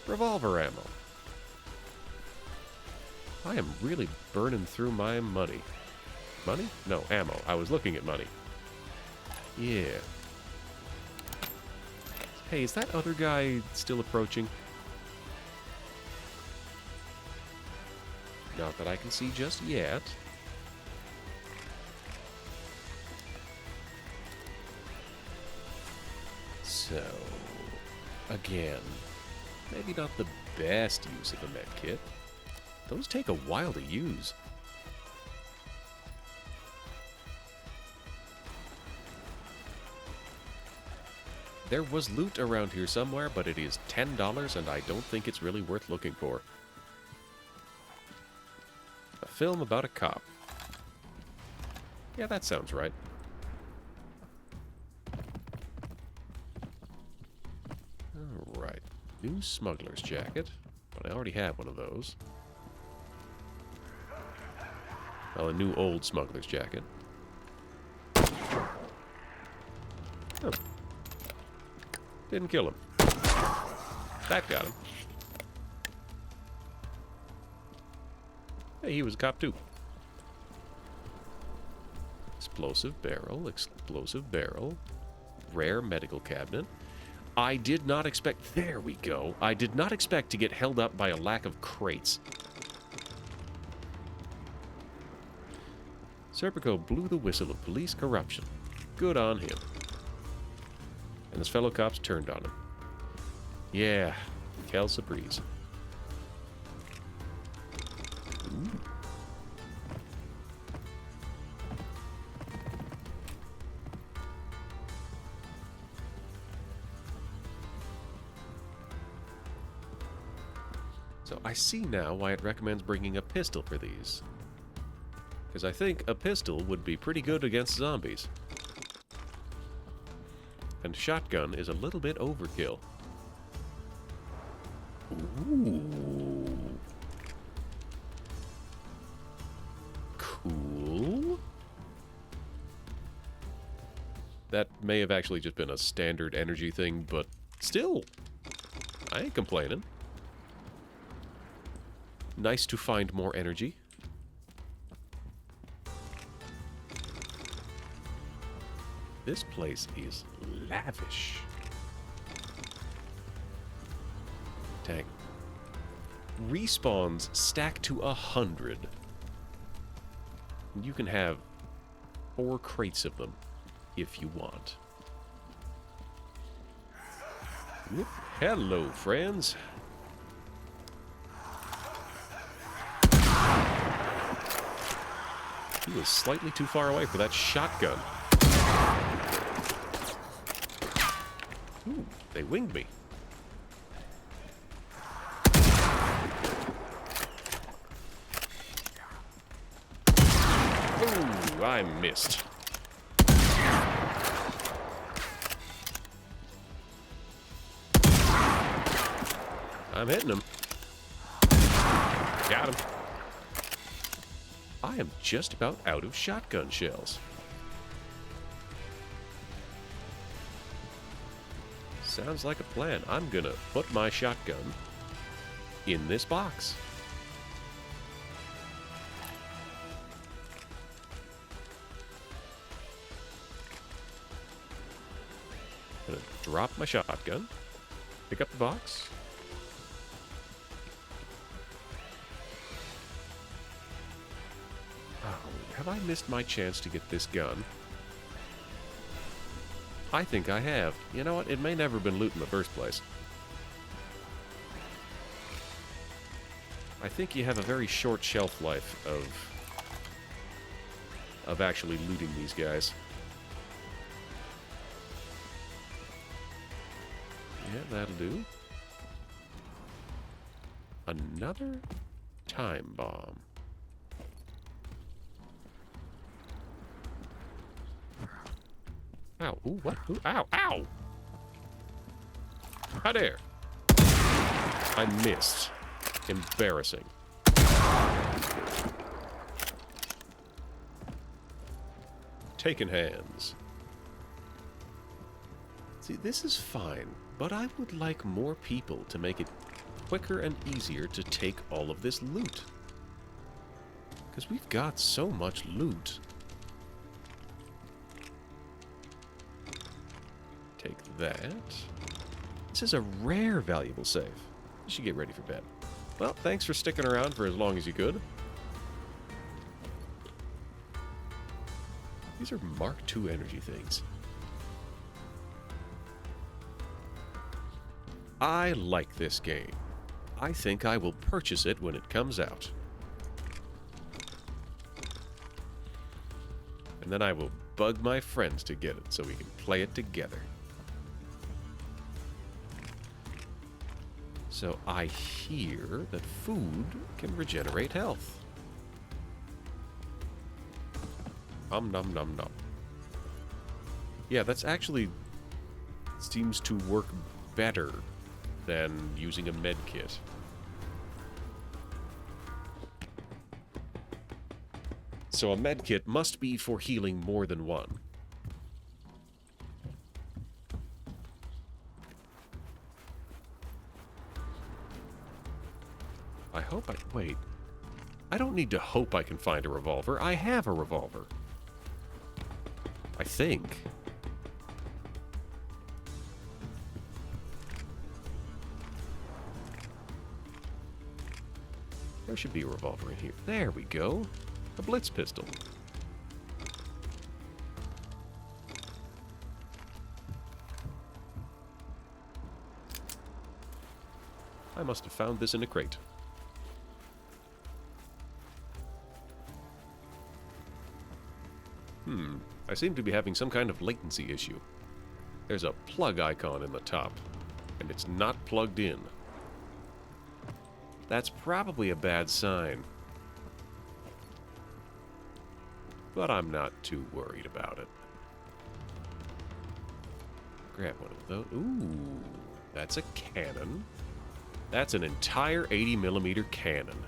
Revolver ammo. I am really burning through my money. Money? No, ammo. I was looking at money. Yeah. Hey, is that other guy still approaching? Not that I can see just yet. So, again, maybe not the best use of a med kit. Those take a while to use. There was loot around here somewhere, but it is $10, and I don't think it's really worth looking for. A film about a cop. Yeah, that sounds right. Alright. New smuggler's jacket. But I already have one of those. Well, a new old smuggler's jacket. Oh. Didn't kill him. That got him. Hey, he was a cop too. Explosive barrel, explosive barrel. Rare medical cabinet. I did not expect... There we go. I did not expect to get held up by a lack of crates. Serpico blew the whistle of police corruption. Good on him. And his fellow cops turned on him. Yeah, Kelsa Breeze. Ooh. So I see now why it recommends bringing a pistol for these. Because I think a pistol would be pretty good against zombies. And shotgun is a little bit overkill. Ooh. Cool. That may have actually just been a standard energy thing, but still, I ain't complaining. Nice to find more energy. This place is lavish. Dang. Respawns stack to 100. You can have 4 crates of them if you want. Whoop. Hello, friends. He was slightly too far away for that shotgun. Ooh, they winged me. Ooh, I missed. I'm hitting him. Got him. I am just about out of shotgun shells. Sounds like a plan. I'm gonna put my shotgun in this box. Gonna drop my shotgun. Pick up the box. Oh, have I missed my chance to get this gun? I think I have. You know what? It may never have been loot in the first place. I think you have a very short shelf life of actually looting these guys. Yeah, that'll do. Another time bomb. Ow, ooh, what? Ooh, ow, ow! How dare! I missed. Embarrassing. Taken hands. See, this is fine, but I would like more people to make it quicker and easier to take all of this loot. Because we've got so much loot. Take that. This is a rare valuable save. You should get ready for bed. Well, thanks for sticking around for as long as you could. These are Mark II energy things. I like this game. I think I will purchase it when it comes out. And then I will bug my friends to get it so we can play it together. So I hear that food can regenerate health. Nom nom nom. Yeah, that's actually seems to work better than using a med kit. So a med kit must be for healing more than one. I hope I... Wait. I don't need to hope I can find a revolver. I have a revolver. I think. There should be a revolver in here. There we go. A blitz pistol. I must have found this in a crate. I seem to be having some kind of latency issue. There's a plug icon in the top, and it's not plugged in. That's probably a bad sign. But I'm not too worried about it. Grab one of those. Ooh, that's a cannon. That's an entire 80mm cannon.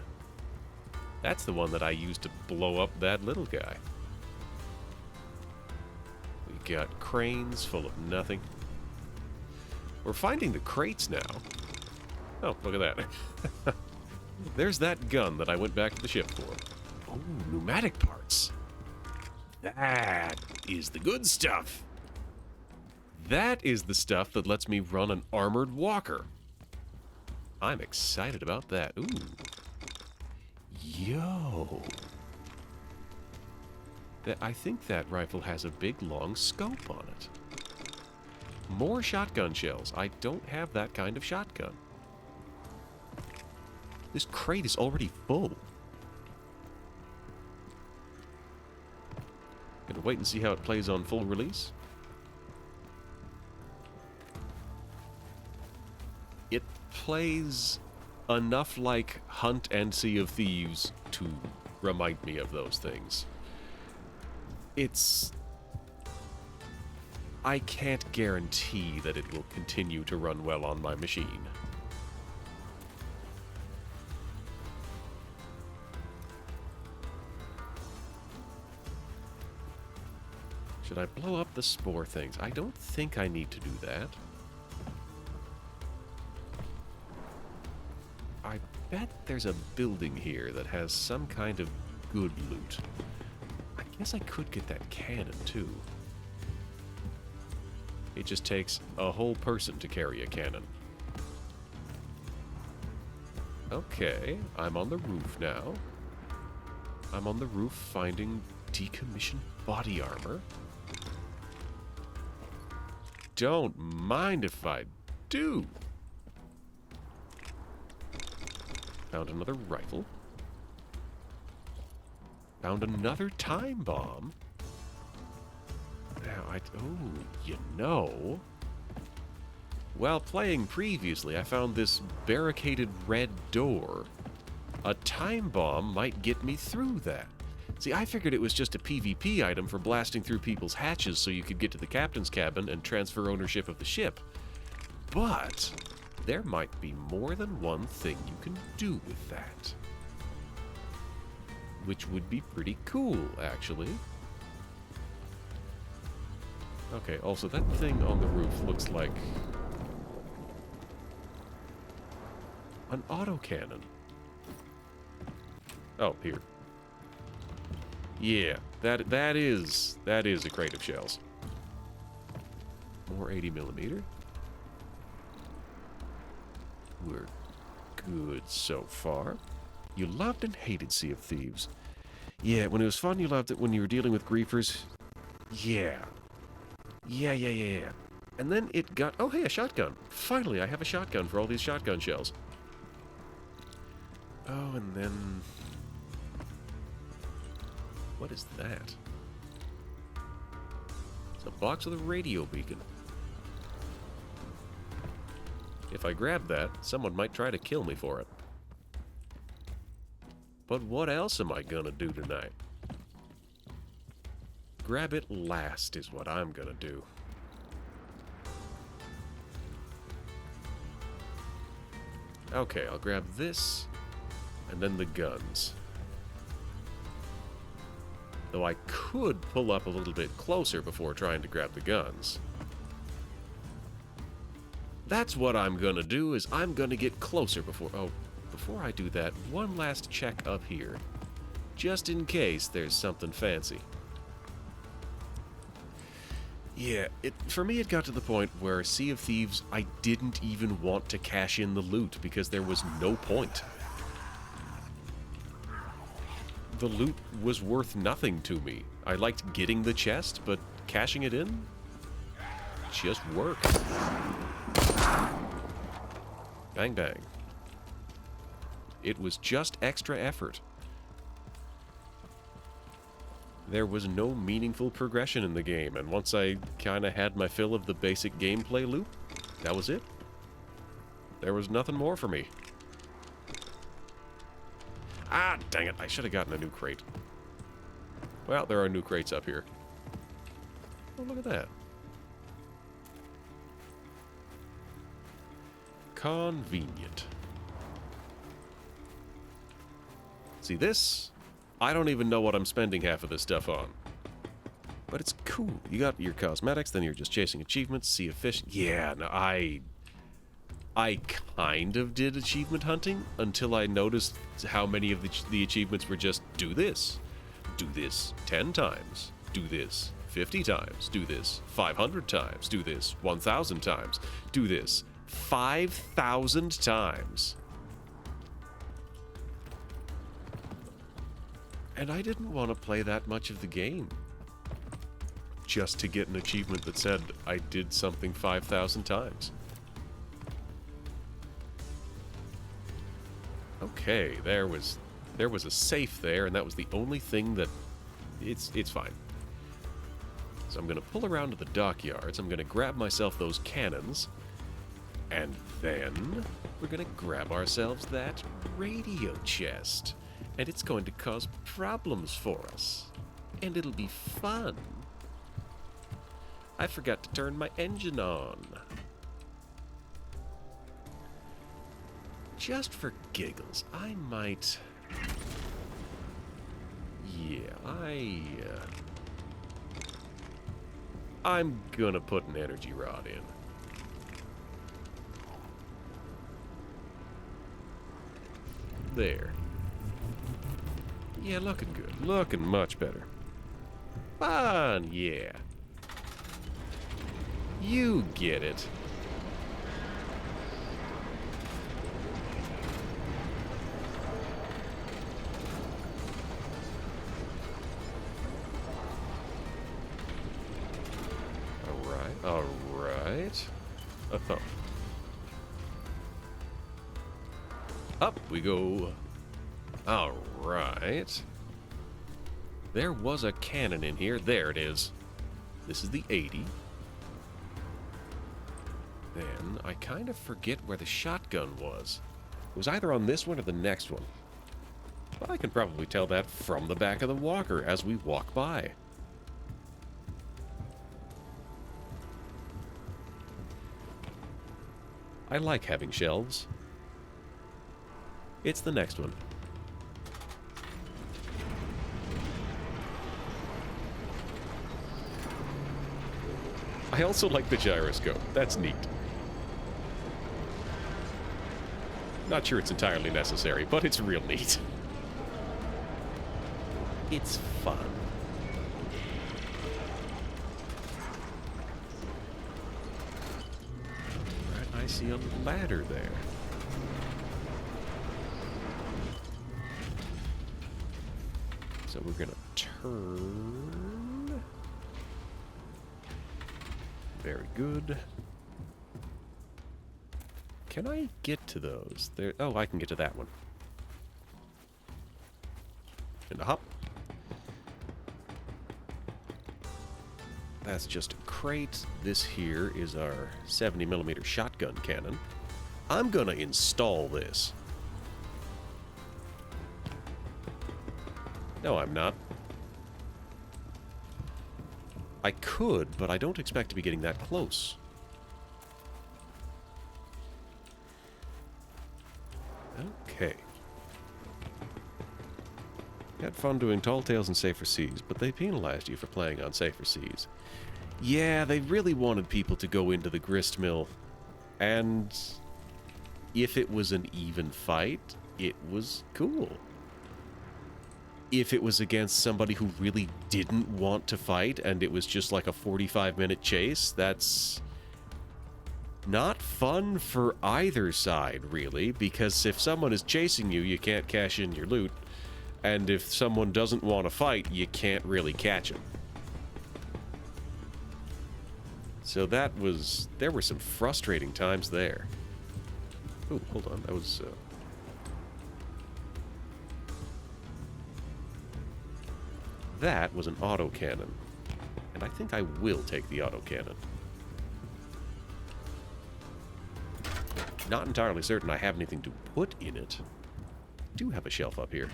That's the one that I used to blow up that little guy. We got cranes full of nothing. We're finding the crates now. Oh, look at that. There's that gun that I went back to the ship for. Oh, pneumatic parts. That is the good stuff. That is the stuff that lets me run an armored walker. I'm excited about that. Ooh. Yo. I think that rifle has a big, long scope on it. More shotgun shells. I don't have that kind of shotgun. This crate is already full. Gonna wait and see how it plays on full release. It plays enough like Hunt and Sea of Thieves to remind me of those things. I can't guarantee that it will continue to run well on my machine. Should I blow up the spore things? I don't think I need to do that. I bet there's a building here that has some kind of good loot. I guess I could get that cannon, too. It just takes a whole person to carry a cannon. Okay, I'm on the roof now. I'm on the roof finding decommissioned body armor. Don't mind if I do. Found another rifle. Found another time bomb. Now, you know... While playing previously, I found this barricaded red door. A time bomb might get me through that. See, I figured it was just a PvP item for blasting through people's hatches so you could get to the captain's cabin and transfer ownership of the ship. But there might be more than one thing you can do with that. Which would be pretty cool, actually. Okay, also that thing on the roof looks like an autocannon. Oh, here. Yeah, that is a crate of shells. More 80mm. We're good so far. You loved and hated Sea of Thieves. Yeah, when it was fun, you loved it. When you were dealing with griefers, yeah. Yeah. And then it got... Oh, hey, a shotgun. Finally, I have a shotgun for all these shotgun shells. Oh, and then... What is that? It's a box with a radio beacon. If I grab that, someone might try to kill me for it. But what else am I gonna do tonight? Grab it last is what I'm gonna do. Okay, I'll grab this, and then the guns. Though I could pull up a little bit closer before trying to grab the guns. That's what I'm gonna do, is I'm gonna get closer before... Oh, before I do that, one last check up here. Just in case there's something fancy. Yeah, for me it got to the point where Sea of Thieves, I didn't even want to cash in the loot because there was no point. The loot was worth nothing to me. I liked getting the chest, but cashing it in? Just work. Bang bang. It was just extra effort. There was no meaningful progression in the game, and once I kinda had my fill of the basic gameplay loop, that was it. There was nothing more for me. Ah, dang it, I should have gotten a new crate. Well, there are new crates up here. Oh, look at that. Convenient. See this? I don't even know what I'm spending half of this stuff on. But it's cool. You got your cosmetics, then you're just chasing achievements, see a fish. Yeah, no, I kind of did achievement hunting until I noticed how many of the achievements were just do this 10 times, do this 50 times, do this 500 times, do this 1,000 times, do this 5,000 times. And I didn't want to play that much of the game just to get an achievement that said I did something 5,000 times. Okay, there was a safe there, and that was the only thing that... It's fine. So I'm going to pull around to the dockyards, I'm going to grab myself those cannons, and then we're going to grab ourselves that radio chest. And it's going to cause problems for us. And it'll be fun. I forgot to turn my engine on. Just for giggles, I might... Yeah, I'm gonna put an energy rod in. There. Yeah, looking good. Looking much better. Fun, yeah. You get it. Alright. Uh-oh. Up we go. Alright. There was a cannon in here. There it is. This is the 80. Then I kind of forget where the shotgun was. It was either on this one or the next one. But I can probably tell that from the back of the walker as we walk by. I like having shelves. It's the next one. I also like the gyroscope. That's neat. Not sure it's entirely necessary, but it's real neat. It's fun. Right, I see a ladder there. So we're gonna turn. Very good. Can I get to those? There. Oh, I can get to that one. And a hop. That's just a crate. This here is our 70mm shotgun cannon. I'm gonna install this. No, I'm not. I could, but I don't expect to be getting that close. Okay. Had fun doing Tall Tales and Safer Seas, but they penalized you for playing on Safer Seas. Yeah, they really wanted people to go into the grist mill, and if it was an even fight, it was cool. If it was against somebody who really didn't want to fight and it was just like a 45-minute chase, that's not fun for either side, really, because if someone is chasing you, you can't cash in your loot, and if someone doesn't want to fight, you can't really catch them. So that was... there were some frustrating times there. Oh, hold on, that was... That was an autocannon. And I think I will take the autocannon. Not entirely certain I have anything to put in it. I do have a shelf up here.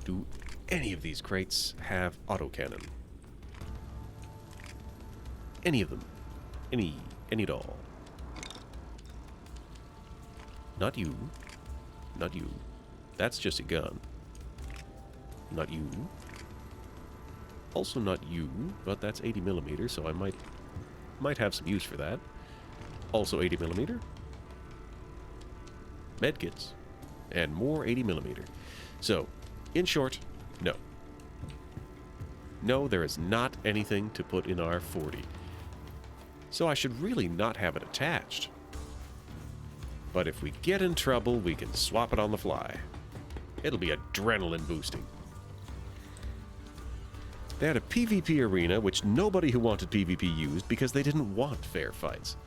Do any of these crates have autocannon? Any of them. Any at all. Not you. Not you. That's just a gun. Not you. Also not you, but that's 80mm, so I might have some use for that. Also 80mm. Medkits. And more 80mm. So, in short, no. No, there is not anything to put in our 40. So I should really not have it attached. But if we get in trouble, we can swap it on the fly. It'll be adrenaline boosting. They had a PvP arena, which nobody who wanted PvP used because they didn't want fair fights.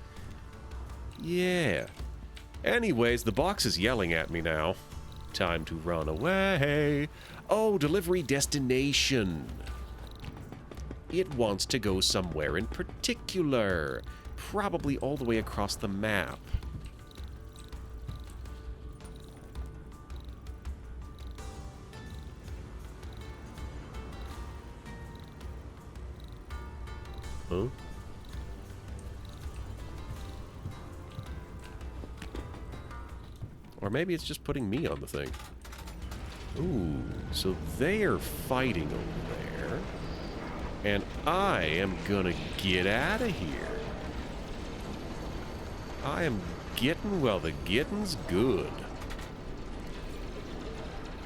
Yeah. Anyways, the box is yelling at me now. Time to run away. Oh, delivery destination. It wants to go somewhere in particular. Probably all the way across the map. Huh? Or maybe it's just putting me on the thing. Ooh, so they are fighting over there. And I am gonna get out of here. I am getting, well, the getting's good.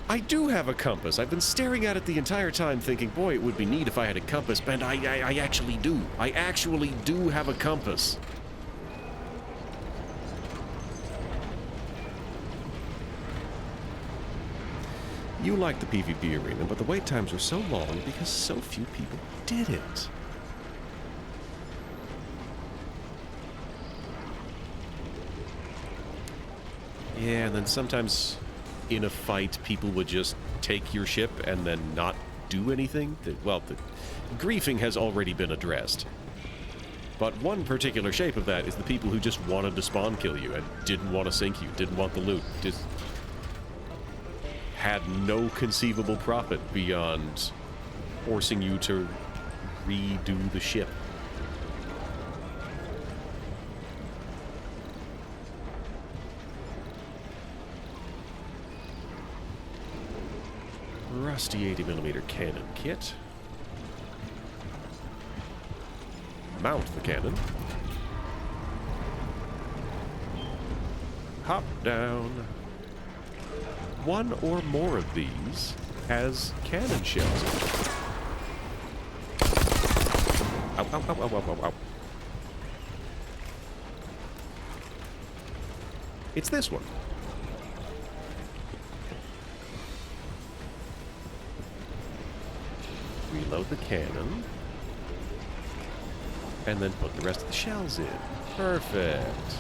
I do have a compass. I've been staring at it the entire time thinking, boy, it would be neat if I had a compass. And I actually do. I actually do have a compass. You like the PvP arena, but the wait times were so long because so few people did it. Yeah, and then sometimes in a fight, people would just take your ship and then not do anything. Well, the griefing has already been addressed. But one particular shape of that is the people who just wanted to spawn kill you and didn't want to sink you, didn't want the loot, just had no conceivable profit beyond forcing you to redo the ship. Rusty 80mm cannon kit. Mount the cannon. Hop down. One or more of these has cannon shells in it. Ow, ow, ow, ow, ow, ow, ow. It's this one. Reload the cannon. And then put the rest of the shells in. Perfect.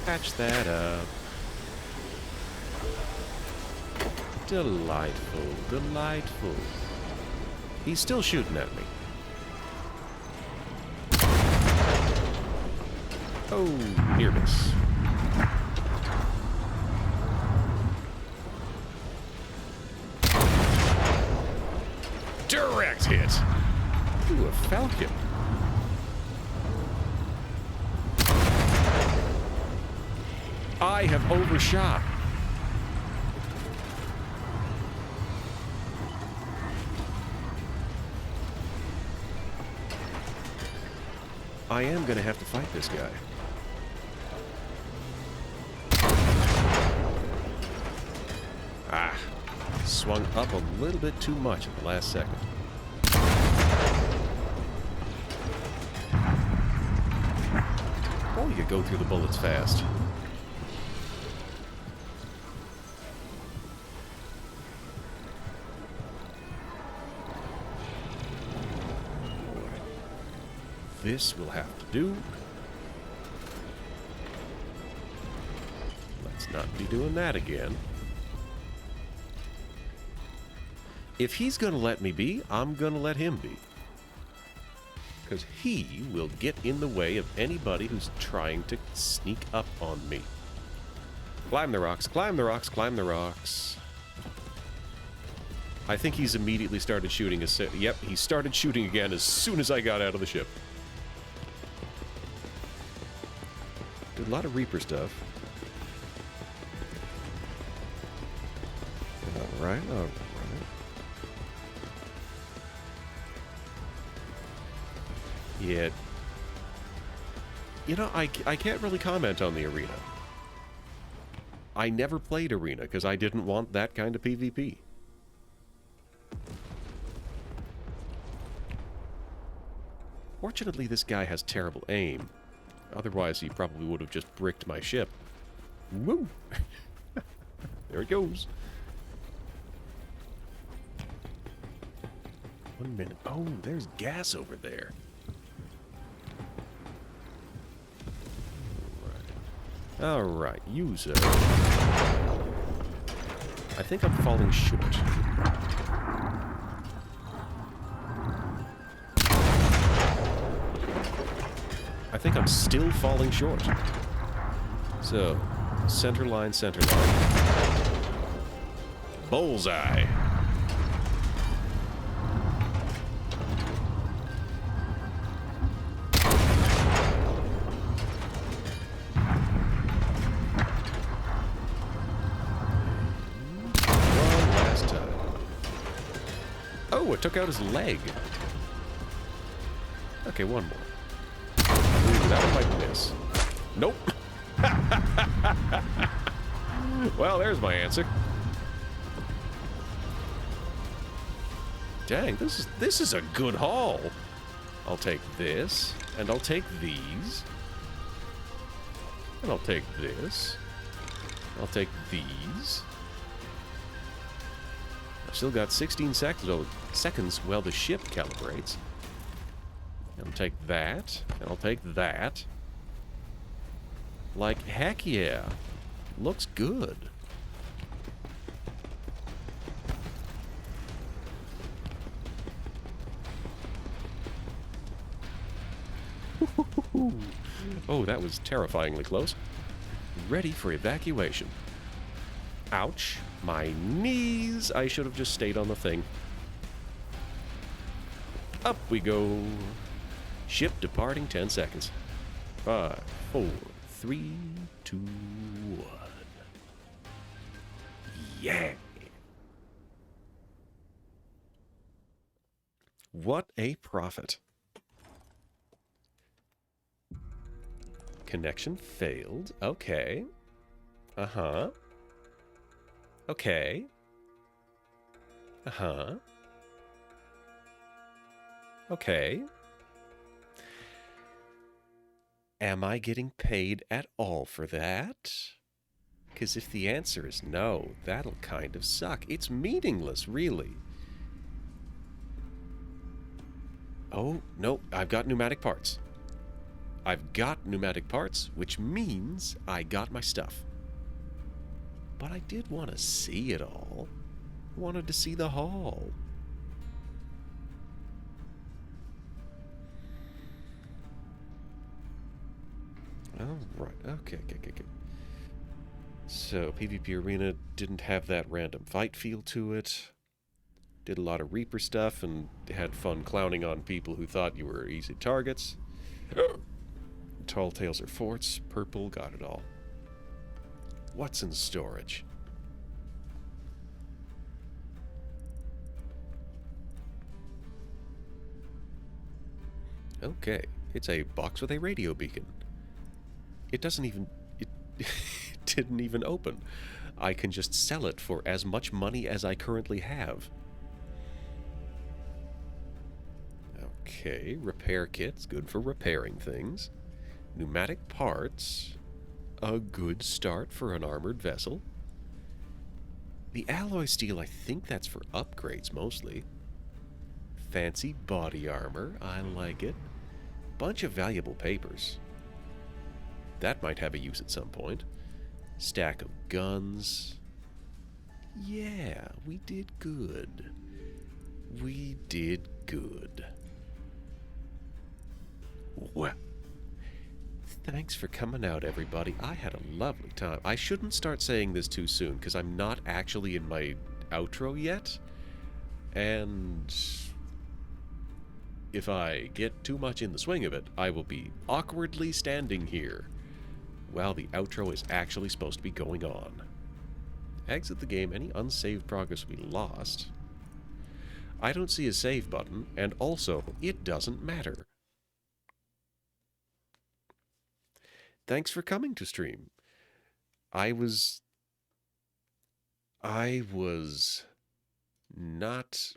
Patch that up. Delightful, delightful. He's still shooting at me. Oh, near miss. Direct hit. Ooh, a falcon. I have overshot. I am going to have to fight this guy. Ah, swung up a little bit too much at the last second. Oh, you could go through the bullets fast. This will have to do. Let's not be doing that again. If he's going to let me be, I'm going to let him be. Because he will get in the way of anybody who's trying to sneak up on me. Climb the rocks, climb the rocks, climb the rocks. I think he's immediately started shooting. Yep, he started shooting again as soon as I got out of the ship. Did a lot of Reaper stuff. Alright, alright. Yeah. You know, I can't really comment on the arena. I never played arena because I didn't want that kind of PvP. Fortunately, this guy has terrible aim. Otherwise, he probably would have just bricked my ship. Woo! There it goes. 1 minute. Oh, there's gas over there. Alright, user. I think I'm falling short. I think I'm still falling short. So, center line, center line. Bullseye. Oh, it took out his leg. Okay, one more. Ooh, that one might miss. Nope. Well, there's my answer. Dang, this is a good haul. I'll take this, and I'll take these. And I'll take this. I'll take these. I've still got 16 seconds while the ship calibrates. I'll take that, and I'll take that. Like, heck yeah. Looks good. Oh, that was terrifyingly close. Ready for evacuation. Ouch. My knees. I should have just stayed on the thing. Up we go. Ship departing 10 seconds. 5, 4, 3, 2, 1. Yeah. What a profit. Connection failed. Okay. Uh-huh. Okay. Uh-huh. Okay. Am I getting paid at all for that? Because if the answer is no, that'll kind of suck. It's meaningless, really. Oh, no, I've got pneumatic parts. I've got pneumatic parts, which means I got my stuff. But I did want to see it all. I wanted to see the haul. Oh, right. Okay. So, PvP Arena didn't have that random fight feel to it. Did a lot of Reaper stuff and had fun clowning on people who thought you were easy targets. Tall tales are forts. Purple, got it all. What's in storage? Okay, it's a box with a radio beacon. It doesn't even... It didn't even open. I can just sell it for as much money as I currently have. Okay, repair kits, good for repairing things. Pneumatic parts, a good start for an armored vessel. The alloy steel, I think that's for upgrades mostly. Fancy body armor, I like it. Bunch of valuable papers. That might have a use at some point. Stack of guns. Yeah, we did good. We did good. Well, thanks for coming out, everybody. I had a lovely time. I shouldn't start saying this too soon, because I'm not actually in my outro yet. And if I get too much in the swing of it, I will be awkwardly standing here while the outro is actually supposed to be going on. Exit the game. Any unsaved progress we lost. I don't see a save button, and also, it doesn't matter. Thanks for coming to stream. I was not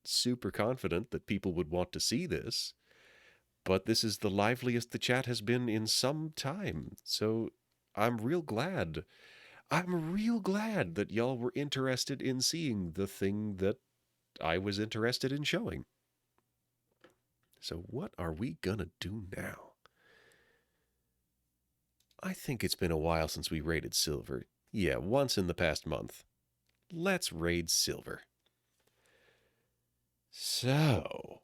super confident that people would want to see this, but this is the liveliest the chat has been in some time, so I'm real glad. I'm real glad that y'all were interested in seeing the thing that I was interested in showing. So what are we gonna do now? I think it's been a while since we raided silver. Yeah, once in the past month. Let's raid silver. So...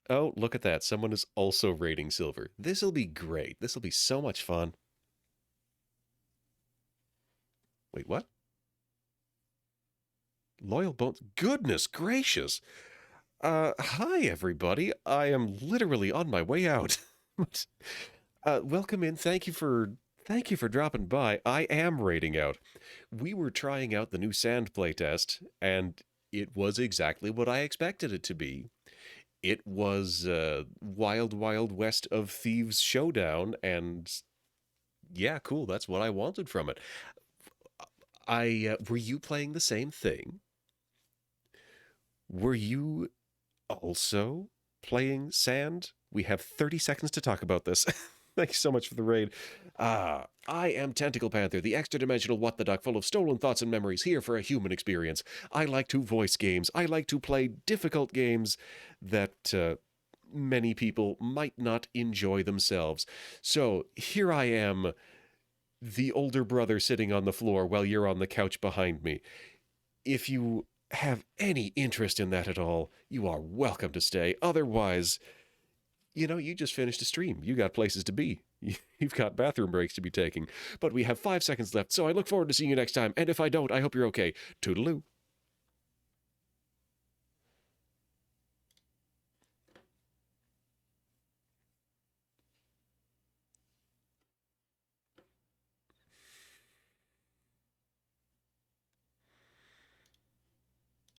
Oh, look at that. Someone is also raiding silver. This'll be great. This'll be so much fun. Wait, what? Loyal Bones. Goodness gracious. Hi, everybody. I am literally on my way out. Welcome in. Thank you for dropping by. I am raiding out. We were trying out the new sand playtest, and it was exactly what I expected it to be. it was Wild Wild West of Thieves Showdown, and yeah, cool. That's what I wanted from it. I were you playing the same thing? Were you also playing Sand? We have 30 seconds to talk about this. Thank you so much for the raid. I am Tentacle Panther, the extra-dimensional what the duck full of stolen thoughts and memories here for a human experience. I like to voice games. I like to play difficult games that many people might not enjoy themselves. So here I am, the older brother sitting on the floor while you're on the couch behind me. If you have any interest in that at all, you are welcome to stay. Otherwise, you just finished a stream. You got places to be. You've got bathroom breaks to be taking. But we have 5 seconds left, so I look forward to seeing you next time. And if I don't, I hope you're okay. Toodaloo.